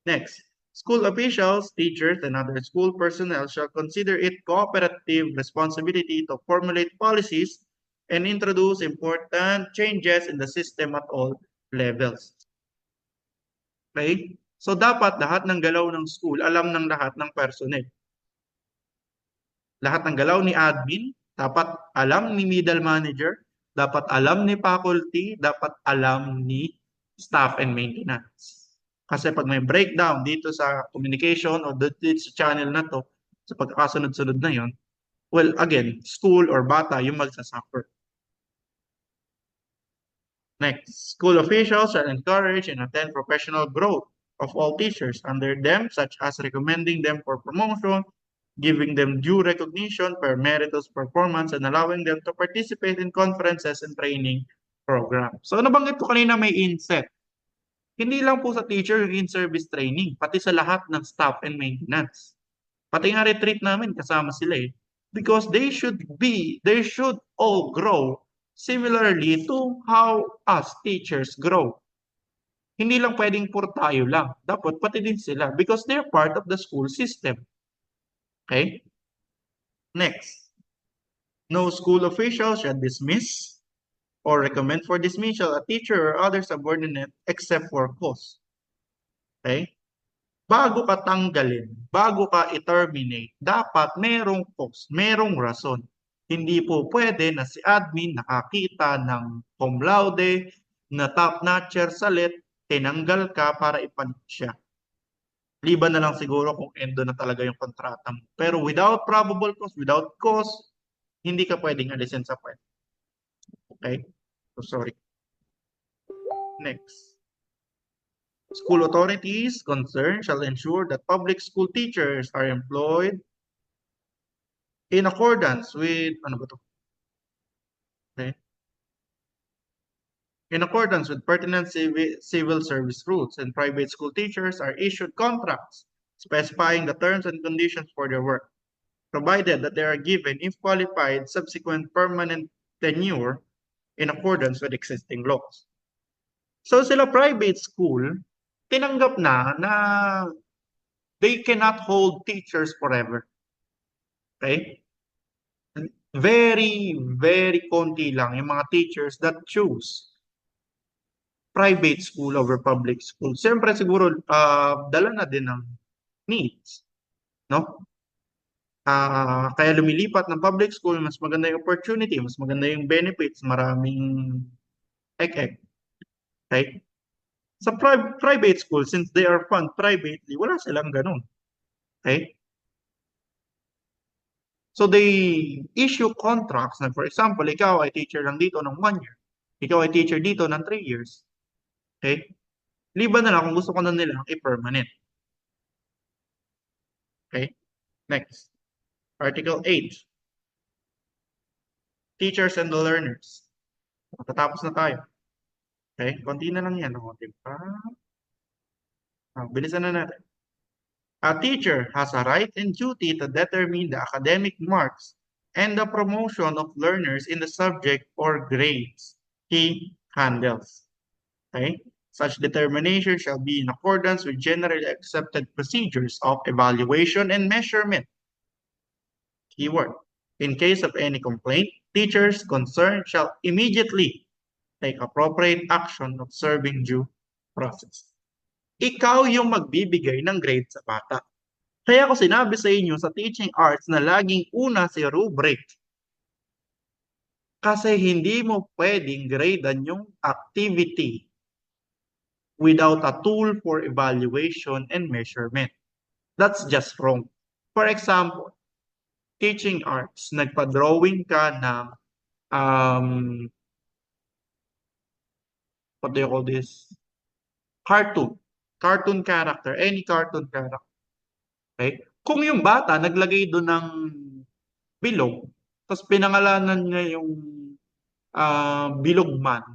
Next, school officials, teachers, and other school personnel shall consider it cooperative responsibility to formulate policies and introduce important changes in the system at all levels. Okay? So dapat lahat ng galaw ng school, alam ng lahat ng personnel. Lahat ng galaw ni admin, dapat alam ni middle manager, dapat alam ni faculty, dapat alam ni staff and maintenance. Kasi pag may breakdown dito sa communication o dito sa channel na to, sa pagkakasunod-sunod na yon, well, again, school or bata yung magsasuffer. Next, school officials shall encourage and attend professional growth of all teachers under them, such as recommending them for promotion, giving them due recognition for meritorious performance, and allowing them to participate in conferences and training programs. So nabanggit ko kanina may inset. Hindi lang po sa teacher yung in-service training, pati sa lahat ng staff and maintenance. Pati nga retreat namin, kasama sila eh. Because they should all grow similarly to how us teachers grow. Hindi lang pwedeng puro tayo lang. Dapat pati din sila because they're part of the school system. Okay? Next. No school official shall dismiss or recommend for dismissal a teacher or other subordinate except for cause. Okay? Bago ka tanggalin, bago ka i-terminate, dapat merong cause, merong rason. Hindi po pwede na si admin nakakita ng cum laude, na top-notcher sa lit, tinanggal ka para ipalit siya. Liban na lang siguro kung endo na talaga yung kontrata mo. Pero without probable cause, without cause, hindi ka pwedeng alisin sa pwede. Okay? So, sorry. Next. School authorities concerned shall ensure that public school teachers are employed in accordance with, ano ba to? Okay. In accordance with pertinent civil service rules, and private school teachers are issued contracts specifying the terms and conditions for their work, provided that they are given, if qualified, subsequent permanent tenure in accordance with existing laws. So sila private school, tinanggap na they cannot hold teachers forever. Okay? Very, very konti lang yung mga teachers that choose private school over public school. Siyempre siguro dala na din ng needs, no? Kaya lumilipat ng public school, mas maganda yung opportunity, mas maganda yung benefits, maraming ek-ek. Okay? Sa private school, since they are funded privately, wala silang ganun. Okay? So they issue contracts na, for example, ikaw ay teacher lang dito ng 1 year. Ikaw ay teacher dito ng 3 years. Okay? Liban na lang kung gusto ko na nila i-permanent. Okay? Next. Article 8. Teachers and the learners. Matatapos na tayo. Okay? Konti na lang yan. O, diba? Bilisan na natin. A teacher has a right and duty to determine the academic marks and the promotion of learners in the subject or grades he handles. Okay? Such determination shall be in accordance with generally accepted procedures of evaluation and measurement. Keyword. In case of any complaint, teachers concerned shall immediately take appropriate action observing due process. Ikaw yung magbibigay ng grade sa bata. Kaya ko sinabi sa inyo sa teaching arts na laging una si rubric. Kasi hindi mo pwedeng gradean yung activity without a tool for evaluation and measurement. That's just wrong. For example, teaching arts, nagpa-drawing ka ng, what do you call this? Cartoon. Cartoon character. Any cartoon character. Okay? Kung yung bata naglagay doon ng bilog, tapos pinangalanan niya yung bilog man,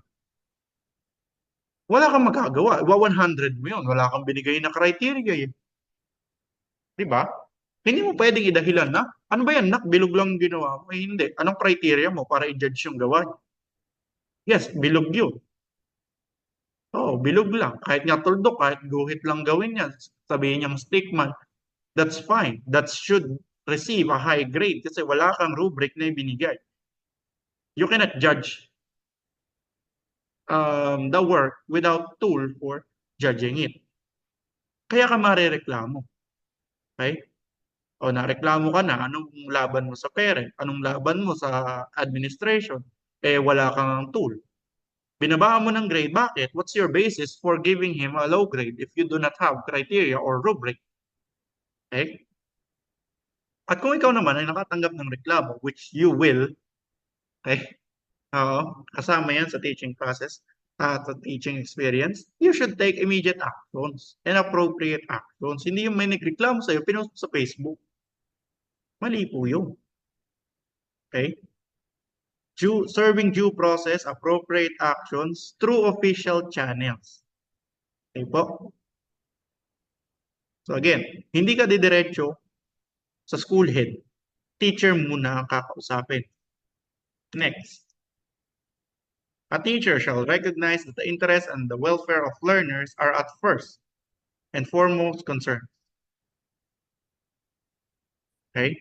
wala kang magagawa. 100 mo yun. Wala kang binigay na criteria eh. Di ba? Hindi mo pwedeng idahilan na, ano ba yan, nak, bilog lang ginawa mo. Eh, hindi. Anong criteria mo para i-judge yung gawa niya? Yes, bilog yun. Oo, bilog lang. Kahit nga tuldok, kahit guhit lang gawin niya, sabihin niyang stick man, that's fine. That should receive a high grade kasi wala kang rubric na ibinigay. You cannot judge the work without tool for judging it. Kaya ka marereklamo. Okay? O nareklamo ka na, anong laban mo sa parent? Anong laban mo sa administration? Eh, wala kang tool. Binabaan mo ng grade. Bakit? What's your basis for giving him a low grade if you do not have criteria or rubric? Okay? At kung ikaw naman ay nakatanggap ng reklamo, which you will, okay? Oo, kasama yan sa teaching process at sa teaching experience, you should take immediate actions and appropriate actions. Hindi yung may nagreklamo sa'yo, pinost sa Facebook. Mali po yun. Okay? Serving due process, appropriate actions through official channels. Okay po? So again, hindi ka didiretso sa school head. Teacher muna ang kakausapin. Next. A teacher shall recognize that the interest and the welfare of learners are at first and foremost concern. Okay?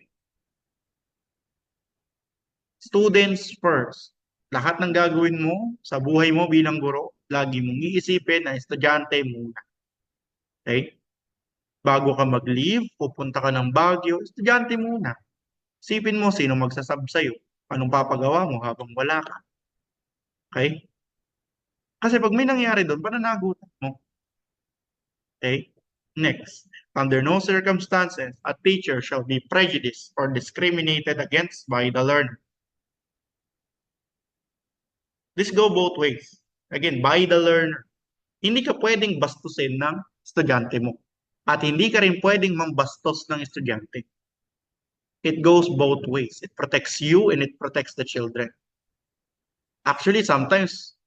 Students first. Lahat ng gagawin mo sa buhay mo bilang guro, lagi mong iisipin na estudyante muna. Okay? Bago ka mag-leave, pupunta ka ng Baguio, estudyante muna. Isipin mo sino magsasab sa'yo. Anong papagawa mo habang wala ka. Okay? Kasi pag may nangyari doon, pananagutan mo. Okay? Next. Under no circumstances, a teacher shall be prejudiced or discriminated against by the learner. This go both ways. Again, by the learner. Hindi ka pwedeng bastusin ng estudyante mo. At hindi ka rin pwedeng mambastos ng estudyante. It goes both ways. It protects you and it protects the children. Actually, sometimes,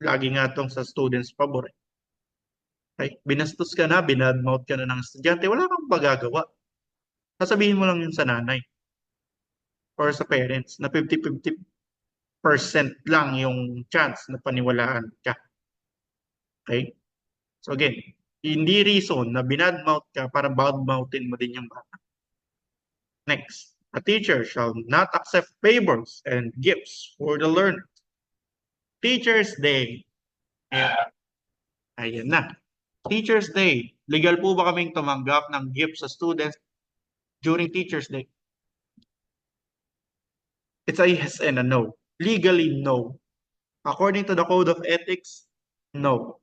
lagi nga itong sa students' pabor. Okay? Binastos ka na, binadmouth ka na ng estudyante, wala kang magagawa. Sasabihin mo lang yun sa nanay or sa parents na 50-50% lang yung chance na paniwalaan ka. Okay? So again, hindi reason na binadmouth ka para badmouthin mo din yung bata. Next, a teacher shall not accept favors and gifts for the learner. Teacher's Day. Ayan na. Teacher's Day. Legal po ba kaming tumanggap ng gifts sa students during Teacher's Day? It's a yes and a no. Legally, no. According to the Code of Ethics, no.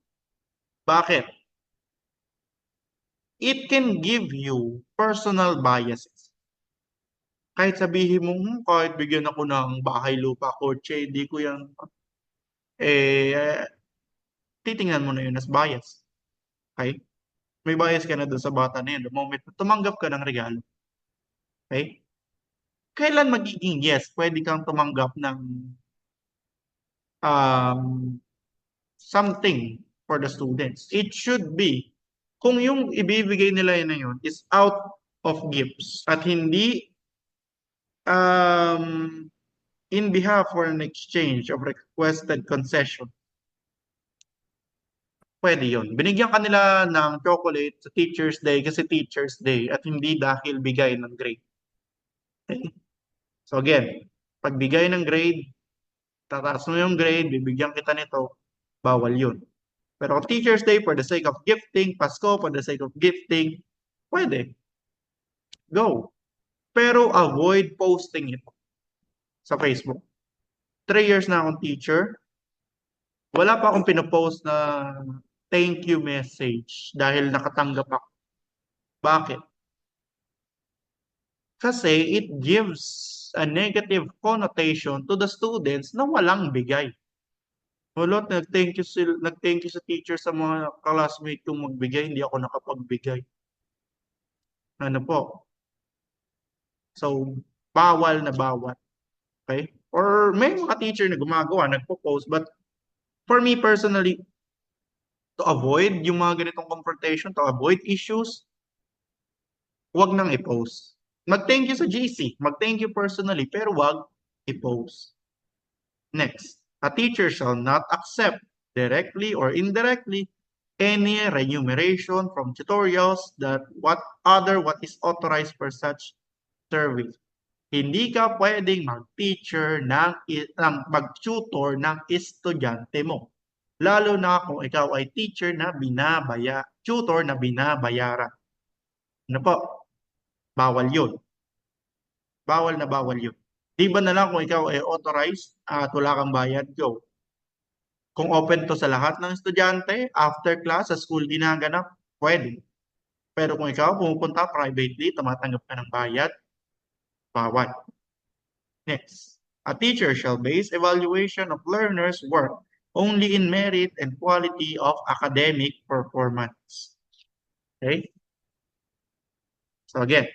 Bakit? It can give you personal biases. Kahit sabihin mo, kahit bigyan ako ng bahay, lupa, kotse, hindi ko yan, titingnan mo na yun as bias. Okay? May bias ka na doon sa bata na yun. The moment na tumanggap ka ng regalo. Okay? Kailan magiging yes, pwede kang tumanggap ng something for the students. It should be, kung yung ibibigay nila yun na yun is out of gifts at hindi in behalf for an exchange of requested concession. Pwede yun. Binigyan ka nila ng chocolate sa Teacher's Day kasi Teacher's Day at hindi dahil bigay ng grade. Okay? So again, pagbigay ng grade, tataas mo yung grade, bibigyan kita nito, bawal yun. Pero Teacher's Day for the sake of gifting, Pasko for the sake of gifting, pwede. Go. Pero avoid posting it sa Facebook. 3 years na akong teacher, wala pa akong pinopost na thank you message dahil nakatanggap ako. Bakit? Kasi it gives a negative connotation to the students na walang bigay. Wala, nag-thank you sa teacher sa mga classmate kong magbigay, hindi ako nakapagbigay. Ano po? So, bawal na bawal. Okay? Or may mga teacher na gumagawa, nagpo-post, but for me personally, to avoid yung mga ganitong confrontation, to avoid issues, wag nang i-post. Mag-thank you sa GC, mag-thank you personally, pero wag i-post. Next, a teacher shall not accept directly or indirectly any remuneration from tutorials what is authorized for such service. Hindi ka pwedeng mag-teacher mag-tutor ng estudyante mo. Lalo na kung ikaw ay teacher na tutor na binabayaran. Ano po? Bawal yun. Bawal na bawal yun. Di ba na lang kung ikaw ay authorized at wala kang bayad, go. Kung open to sa lahat ng estudyante, after class, sa school ginaganap, pwede. Pero kung ikaw pumupunta privately, tumatanggap ka ng bayad, bawal. Next, a teacher shall base evaluation of learners' work only in merit and quality of academic performance. Okay? So again,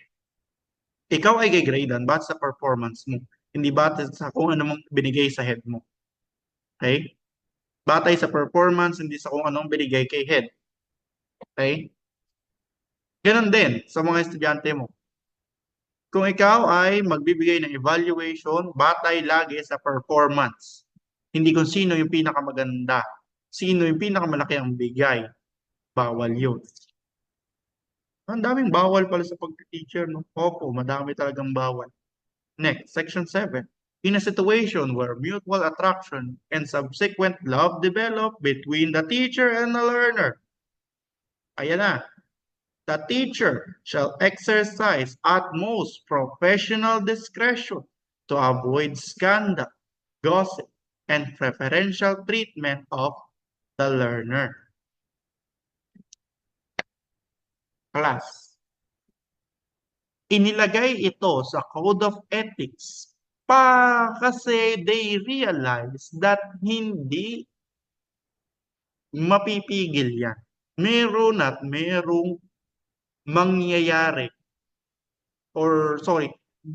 ikaw ay gigradean base sa performance mo, hindi base sa kung ano mong binigay sa head mo. Okay? Batay sa performance, hindi sa kung anong binigay kay head. Okay? Ganon din sa mga estudyante mo. Kung ikaw ay magbibigay ng evaluation, batay lagi sa performance. Hindi kung sino yung pinakamaganda, sino yung pinakamalaki ang bigay. Bawal yun. Ang daming bawal pala sa pag-teacher, no? Opo, madami talagang bawal. Next, section 7. In a situation where mutual attraction and subsequent love develop between the teacher and the learner. Ayan na. The teacher shall exercise utmost professional discretion to avoid scandal, gossip, and preferential treatment of the learner. Class. Inilagay ito sa Code of Ethics kasi they realize that hindi mapipigil yan. Meron at merong mangyayari or sorry,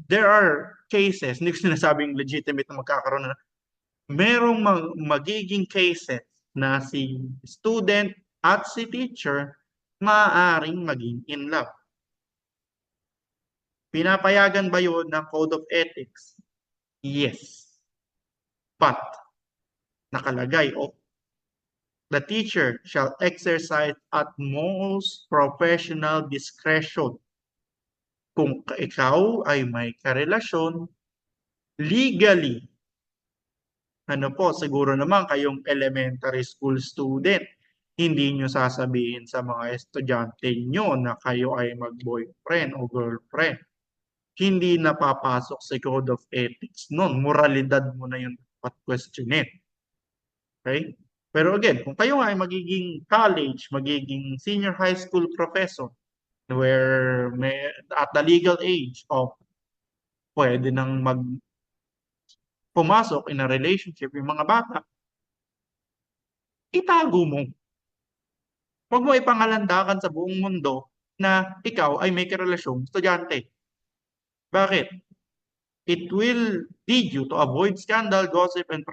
there are cases, hindi ko sinasabing legitimate na magkakaroon na, merong magiging cases na si student at si teacher maaaring maging in love. Pinapayagan ba yun ng Code of Ethics? Yes. But, nakalagay, the teacher shall exercise utmost professional discretion. Kung ikaw ay may karelasyon, legally, ano po, siguro naman kayong elementary school student, hindi nyo sasabihin sa mga estudyante nyo na kayo ay mag-boyfriend o girlfriend. Hindi napapasok sa Code of Ethics nun. Moralidad mo na yung dapat questionin. Okay? Pero again, kung kayo nga ay magiging college, magiging senior high school professor, where at the legal age of pwede nang pumasok in a relationship yung mga bata, itago mo. Huwag mo ipangalandakan sa buong mundo na ikaw ay may karelasyong estudyante. Bakit? It will lead you to avoid scandal, gossip, and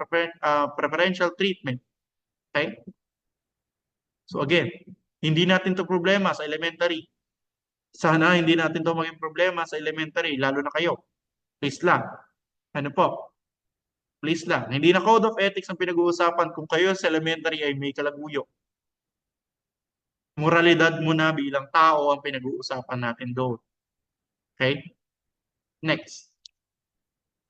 preferential treatment. Okay? So again, hindi natin to problema sa elementary. Sana hindi natin to maging problema sa elementary, lalo na kayo. Please lang. Ano po? Please lang. Hindi na Code of Ethics ang pinag-uusapan kung kayo sa elementary ay may kalaguyo. Moralidad mo na bilang tao ang pinag-uusapan natin doon. Okay? Next.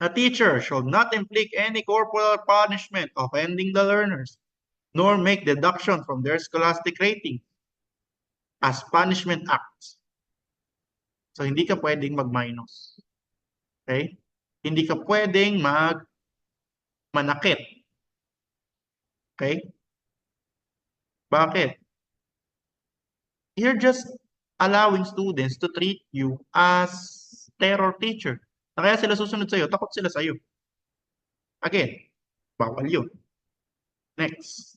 A teacher shall not inflict any corporal punishment offending the learners, nor make deduction from their scholastic rating as punishment acts. So, hindi ka pwedeng mag-minus. Okay? Hindi ka pwedeng manakit. Okay? Bakit? You're just allowing students to treat you as terror teacher. Na kaya sila susunod sa'yo, takot sila sa'yo. Again, bawal yun. Next.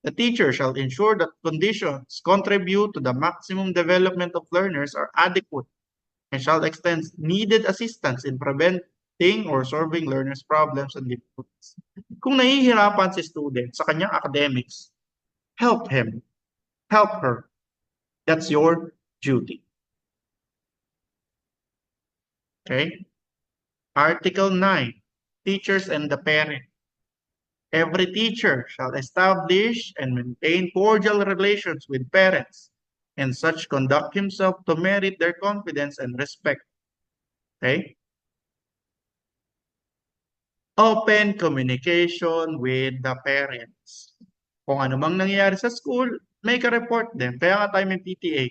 The teacher shall ensure that conditions contribute to the maximum development of learners are adequate and shall extend needed assistance in preventing or solving learners' problems and difficulties. Kung nahihirapan si student sa kanyang academics, help him, help her. That's your duty. Okay? Article 9, teachers and the parent. Every teacher shall establish and maintain cordial relations with parents, and such conduct himself to merit their confidence and respect. Okay? Open communication with the parents. Kung ano mang nangyayari sa school, make a report din. Kaya nga tayo may PTA.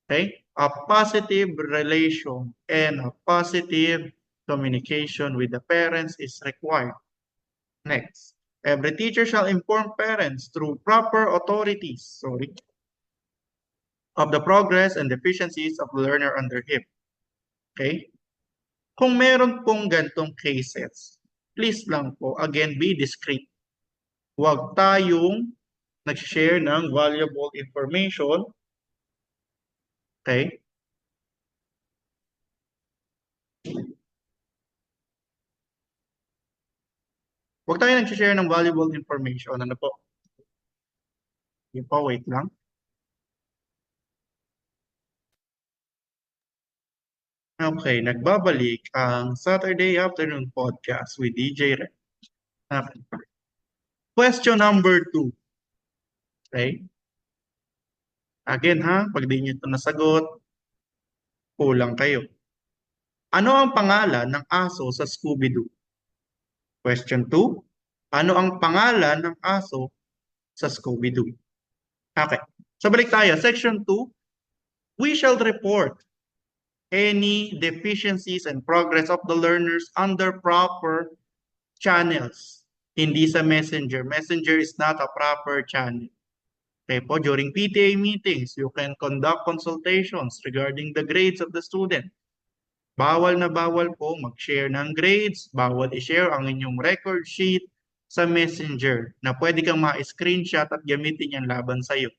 Okay? A positive relation and a positive communication with the parents is required. Next, every teacher shall inform parents through proper authorities, of the progress and deficiencies of the learner under him. Okay? Kung meron pong gantong cases, please lang po, again, be discreet. Huwag tayong nag-share ng valuable information. Okay? Huwag tayo nag-share ng valuable information. Ano po? Yung po, wait lang. Okay, nagbabalik ang Saturday afternoon podcast with DJ Ren. Okay. Question number 2. Okay? Again ha, pag di nyo ito nasagot, kulang kayo. Ano ang pangalan ng aso sa Scooby-Doo? Question 2. Ano ang pangalan ng aso sa Scooby-Doo? Okay. So balik tayo. Section 2. We shall report any deficiencies and progress of the learners under proper channels. Hindi sa Messenger. Messenger is not a proper channel. Okay po, during PTA meetings, you can conduct consultations regarding the grades of the student. Bawal na bawal po mag-share ng grades, bawal i-share ang inyong record sheet sa Messenger na pwede kang ma-screenshot at gamitin yan laban sa'yo.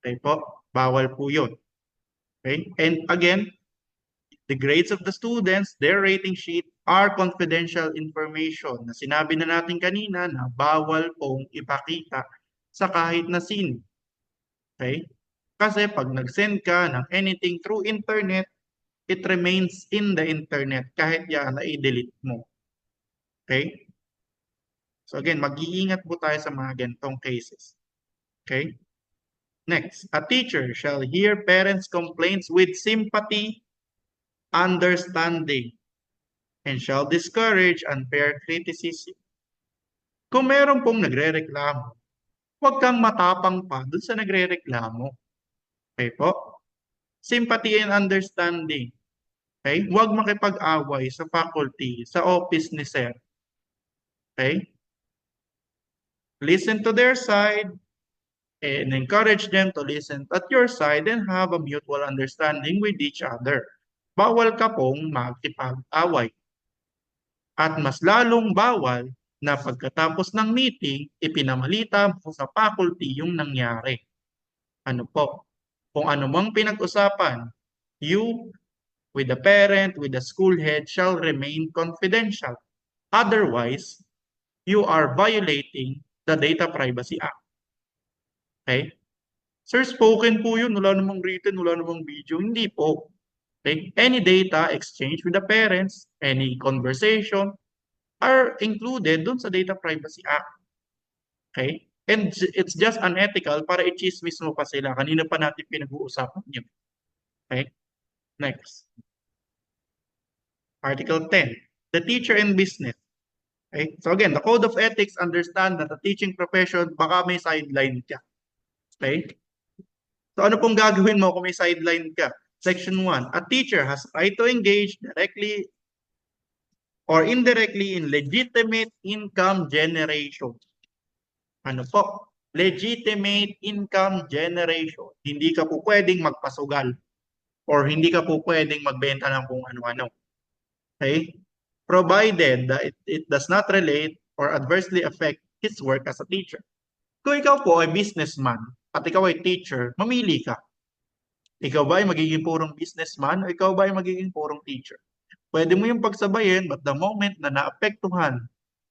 Okay po, bawal po yun. Okay, and again, the grades of the students, their rating sheet are confidential information na sinabi na natin kanina na bawal pong ipakita sa kahit na sino. Okay? Kasi pag nag-send ka ng anything through internet, it remains in the internet kahit yan na i-delete mo. Okay? So again, mag-iingat po tayo sa mga ganitong cases. Okay? Next, a teacher shall hear parents' complaints with sympathy, understanding, and shall discourage unfair criticism. Kung meron pong nagre-reklamo, huwag kang matapang pa dun sa nagre-reklamo. Okay po? Sympathy and understanding. Okay? Huwag makipag-away sa faculty, sa office ni sir. Okay? Listen to their side and encourage them to listen at your side and have a mutual understanding with each other. Bawal ka pong makipag-away. At mas lalong bawal na pagkatapos ng meeting, ipinamalita mo sa faculty yung nangyari. Ano po? Kung ano mang pinag-usapan, you, with the parent, with the school head, shall remain confidential. Otherwise, you are violating the Data Privacy Act. Okay? Sir, spoken po yun. Wala namang written, wala namang video. Hindi po. Okay? Any data exchange with the parents, any conversation, are included dun sa Data Privacy Act. Okay? And it's just unethical para i-chismis mo pa sila. Kanina pa natin pinag-uusapan yun. Okay? Next. Article 10. The teacher in business. Okay? So again, the Code of Ethics understand that the teaching profession, baka may sideline ka. Okay? So ano pong gagawin mo kung may sideline ka? Section 1. A teacher has right to engage directly or indirectly in legitimate income generation. Ano po? Legitimate income generation. Hindi ka po pwedeng magpasugal or hindi ka po pwedeng magbenta ng kung ano-ano. Okay? Provided that it does not relate or adversely affect his work as a teacher. Kung ikaw po ay businessman at ikaw ay teacher, mamili ka. Ikaw ba ay magiging purong businessman o ikaw ba ay magiging purong teacher? Pwede mo yung pagsabayin, but the moment na naapektuhan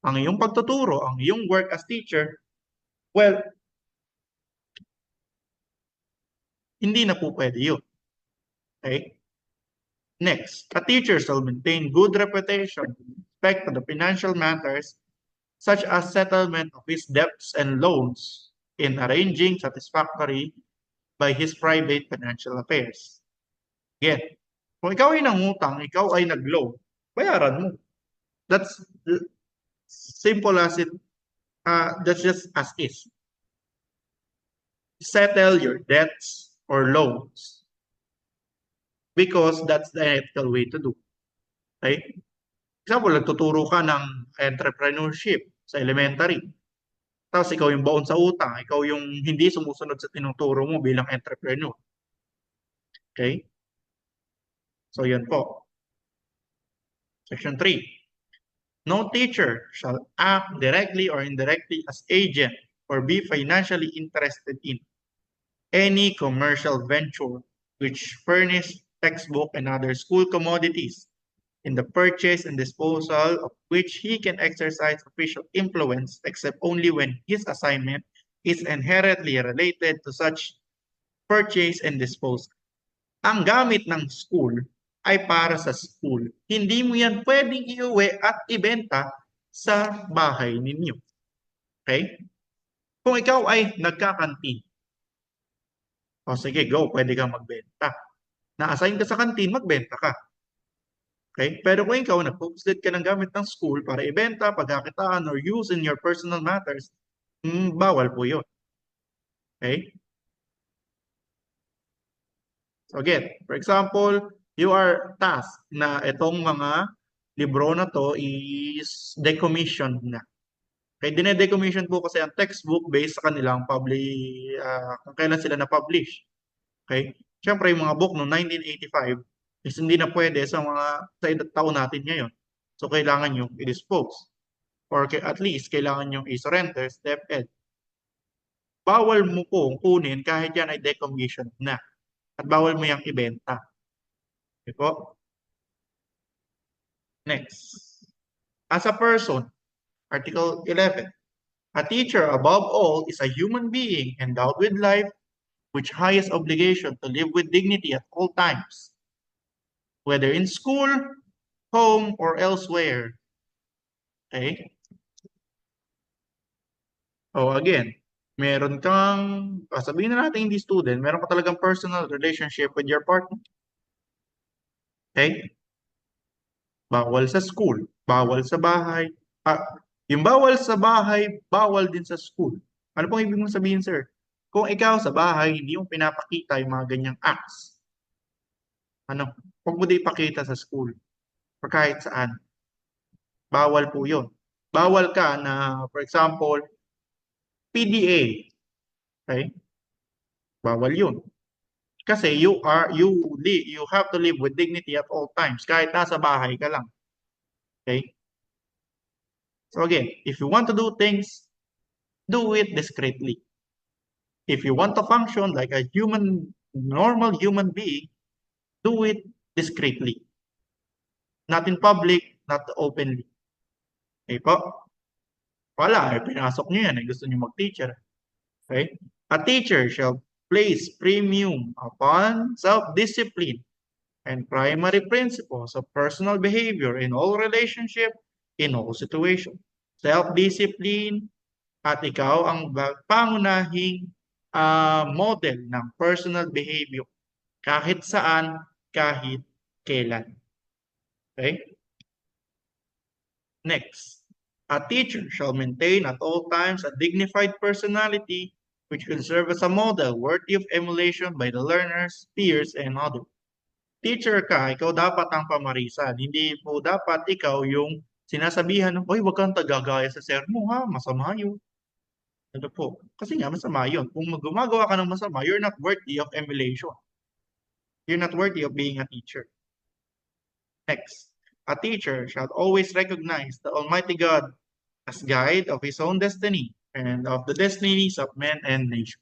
ang iyong pagtuturo, ang iyong work as teacher, well, hindi na po pwede yun. Okay? Next, a teacher shall maintain good reputation with respect to the financial matters such as settlement of his debts and loans in arranging satisfactory by his private financial affairs. Again, kung ikaw ay nangutang, ikaw ay nag-loan, bayaran mo. That's simple as it, that's just as is. Settle your debts or loans because that's the ethical way to do. Okay? Example, nagtuturo ka ng entrepreneurship sa elementary. Tapos ikaw yung baon sa utang, ikaw yung hindi sumusunod sa tinuturo mo bilang entrepreneur. Okay? So yan po. Section 3. No teacher shall act directly or indirectly as agent or be financially interested in any commercial venture which furnish textbook and other school commodities in the purchase and disposal of which he can exercise official influence except only when his assignment is inherently related to such purchase and disposal. Ang gamit ng school ay para sa school. Hindi mo yan pwedeng iuwi at ibenta sa bahay ninyo. Okay? Kung ikaw ay nagkakantin, o sige, go, pwede kang magbenta. Na-assign ka sa kantin, magbenta ka. Okay? Pero kung ikaw nag-posted ka ng gamit ng school para ibenta, pagkakitaan, or use in your personal matters, bawal po yun. Okay? So again, for example, you are tasked na itong mga libro na to is decommissioned na. Okay, dine-decommission po kasi ang textbook based sa kanilang kung kailan sila na-publish. Okay? Siyempre, yung mga book noong 1985 is hindi na pwede sa taon natin ngayon. So, kailangan yung i-dispose. Or at least, kailangan yung i-surrender, step-ed. Bawal mo po kunin kahit yan ay decommission na. At bawal mo yung ibenta. Okay po? Next. As a person, Article 11. A teacher, above all, is a human being endowed with life, which highest obligation to live with dignity at all times, whether in school, home, or elsewhere. Okay? Oh, again, meron kang, sabihin na natin hindi student, meron ka talagang personal relationship with your partner. Okay? Bawal sa school, bawal sa bahay. Yung bawal sa bahay, bawal din sa school. Ano pong ibig mong sabihin, sir? Kung ikaw sa bahay, hindi mo pinapakita yung mga ganyang acts, huwag mo din ipakita sa school or kahit saan. Bawal po yun. Bawal ka na, for example, PDA. Okay? Bawal yun. Kasi you have to live with dignity at all times, kahit nasa bahay ka lang. Okay? So again, if you want to do things, do it discreetly. If you want to function like a normal human being, do it discreetly. Not in public, not openly. Okay po? Wala, pinasok nyo yan, gusto nyo mag-teacher. Okay? A teacher shall place premium upon self-discipline and primary principles of personal behavior in all relationship, in all situation. Self-discipline at ikaw ang pangunahing model ng personal behavior kahit saan, kahit kailan. Okay? Next, a teacher shall maintain at all times a dignified personality which can serve as a model worthy of emulation by the learners, peers, and others. Teacher ka, ikaw dapat ang pamarisan. Hindi po dapat ikaw yung sinasabihan, oy, wag kang tagagaya sa sir mo ha, masama yun. Ano po? Kasi nga, masama yun. Kung gumagawa ka ng masama, you're not worthy of emulation. You're not worthy of being a teacher. Next, a teacher shall always recognize the Almighty God as guide of his own destiny and of the destinies of men and nation.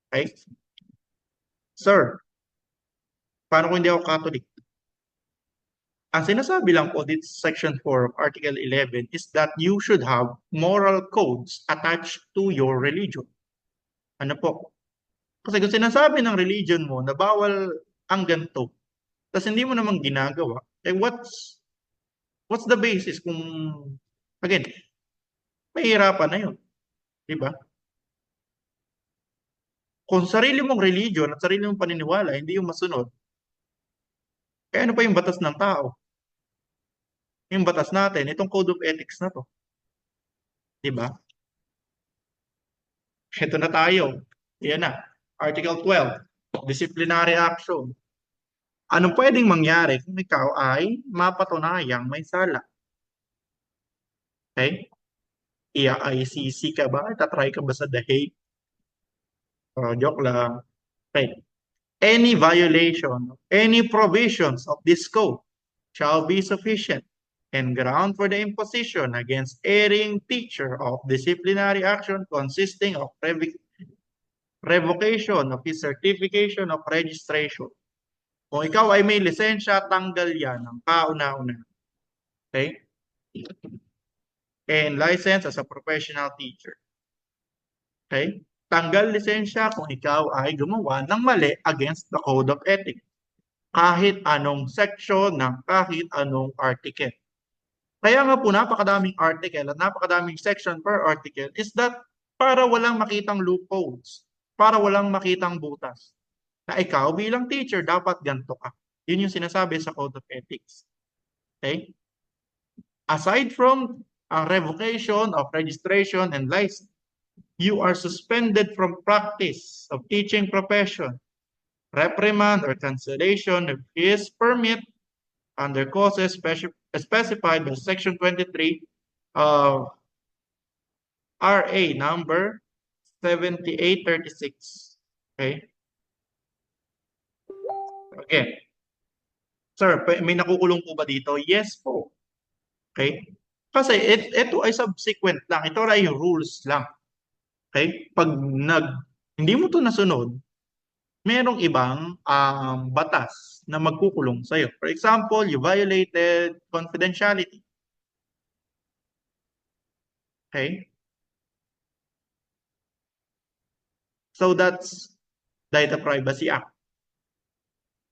Okay? Sir, paano kung hindi ako Catholic? Ang sinasabi lang po dito sa Section 4 of Article 11 is that you should have moral codes attached to your religion. Ano po? Kasi kung sinasabi ng religion mo na bawal ang ganito, tapos hindi mo namang ginagawa, eh what's the basis kung, again, mahirapan na yun. Di ba? Kung sarili mong religion at sarili mong paniniwala, hindi yung masunod, eh ano pa yung batas ng tao? Yung batas natin, itong code of ethics na to. Di ba? Ito na tayo. Yan na. Article 12, disciplinary action. Anong pwedeng mangyari kung ikaw ay mapatunayang may sala? Okay? I-ICC ka ba? Itatry ka ba sa The Hague? Joke lang. Okay. Any violation, any provisions of this code shall be sufficient and ground for the imposition against erring teacher of disciplinary action consisting of revocation of his certification of registration. Kung ikaw ay may lisensya, tanggal yan ng kauna-una. Okay? And license as a professional teacher. Okay? Tanggal lisensya kung ikaw ay gumawa ng mali against the Code of Ethics. Kahit anong section ng kahit anong article. Kaya nga po napakadaming article at napakadaming section per article is that para walang makitang loopholes, para walang makitang butas. Na ikaw bilang teacher dapat ganito ka. Yun yung sinasabi sa Code of Ethics. Okay? Aside from revocation of registration and license, you are suspended from practice of teaching profession, reprimand or cancellation of his permit under causes specified by Section 23 of RA number 7836. Okay? Okay. Sir, may nakukulong po ba dito? Yes po. Okay? Kasi ito ay subsequent lang. Ito ay rules lang. Okay? Pag hindi mo to nasunod, merong ibang batas na magkukulong sa'yo. For example, you violated confidentiality. Okay? So that's Data Privacy Act.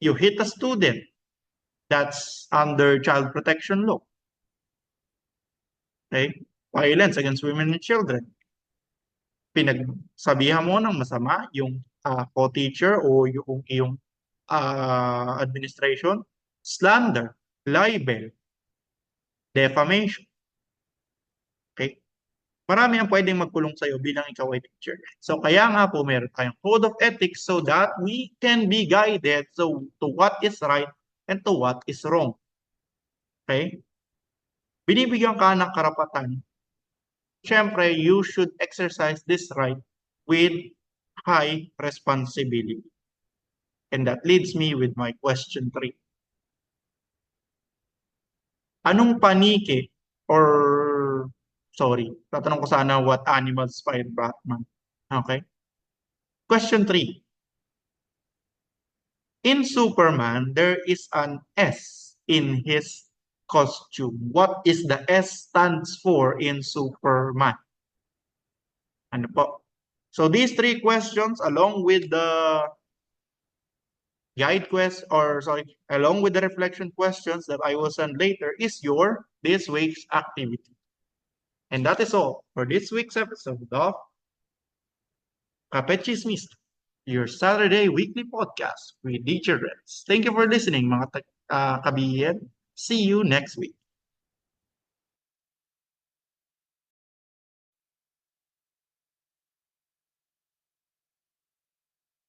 You hit a student, that's under Child Protection Law. Okay? Violence against women and children. Pinagsabihan mo ng masama yung co-teacher o yung iyong administration, slander, libel, defamation. Okay? Marami ang pwedeng magkulong sa'yo bilang ikaw ay teacher. So kaya nga po meron tayong code of ethics so that we can be guided to what is right and to what is wrong. Okay? Binibigyan ka ng karapatan. Siyempre, you should exercise this right with high responsibility. And that leads me with my question 3. Anong paniki or, sorry, tatanong ko sana what animal inspired Batman. Okay? Question 3. In Superman, there is an S in his costume. What is the S stands for in Superman? Ano po? So these 3 questions along with the along with the reflection questions that I will send later is your this week's activity. And that is all for this week's episode of Kape Chismis, your Saturday weekly podcast with Teacher Reds. Thank you for listening, mga kabiyen. See you next week.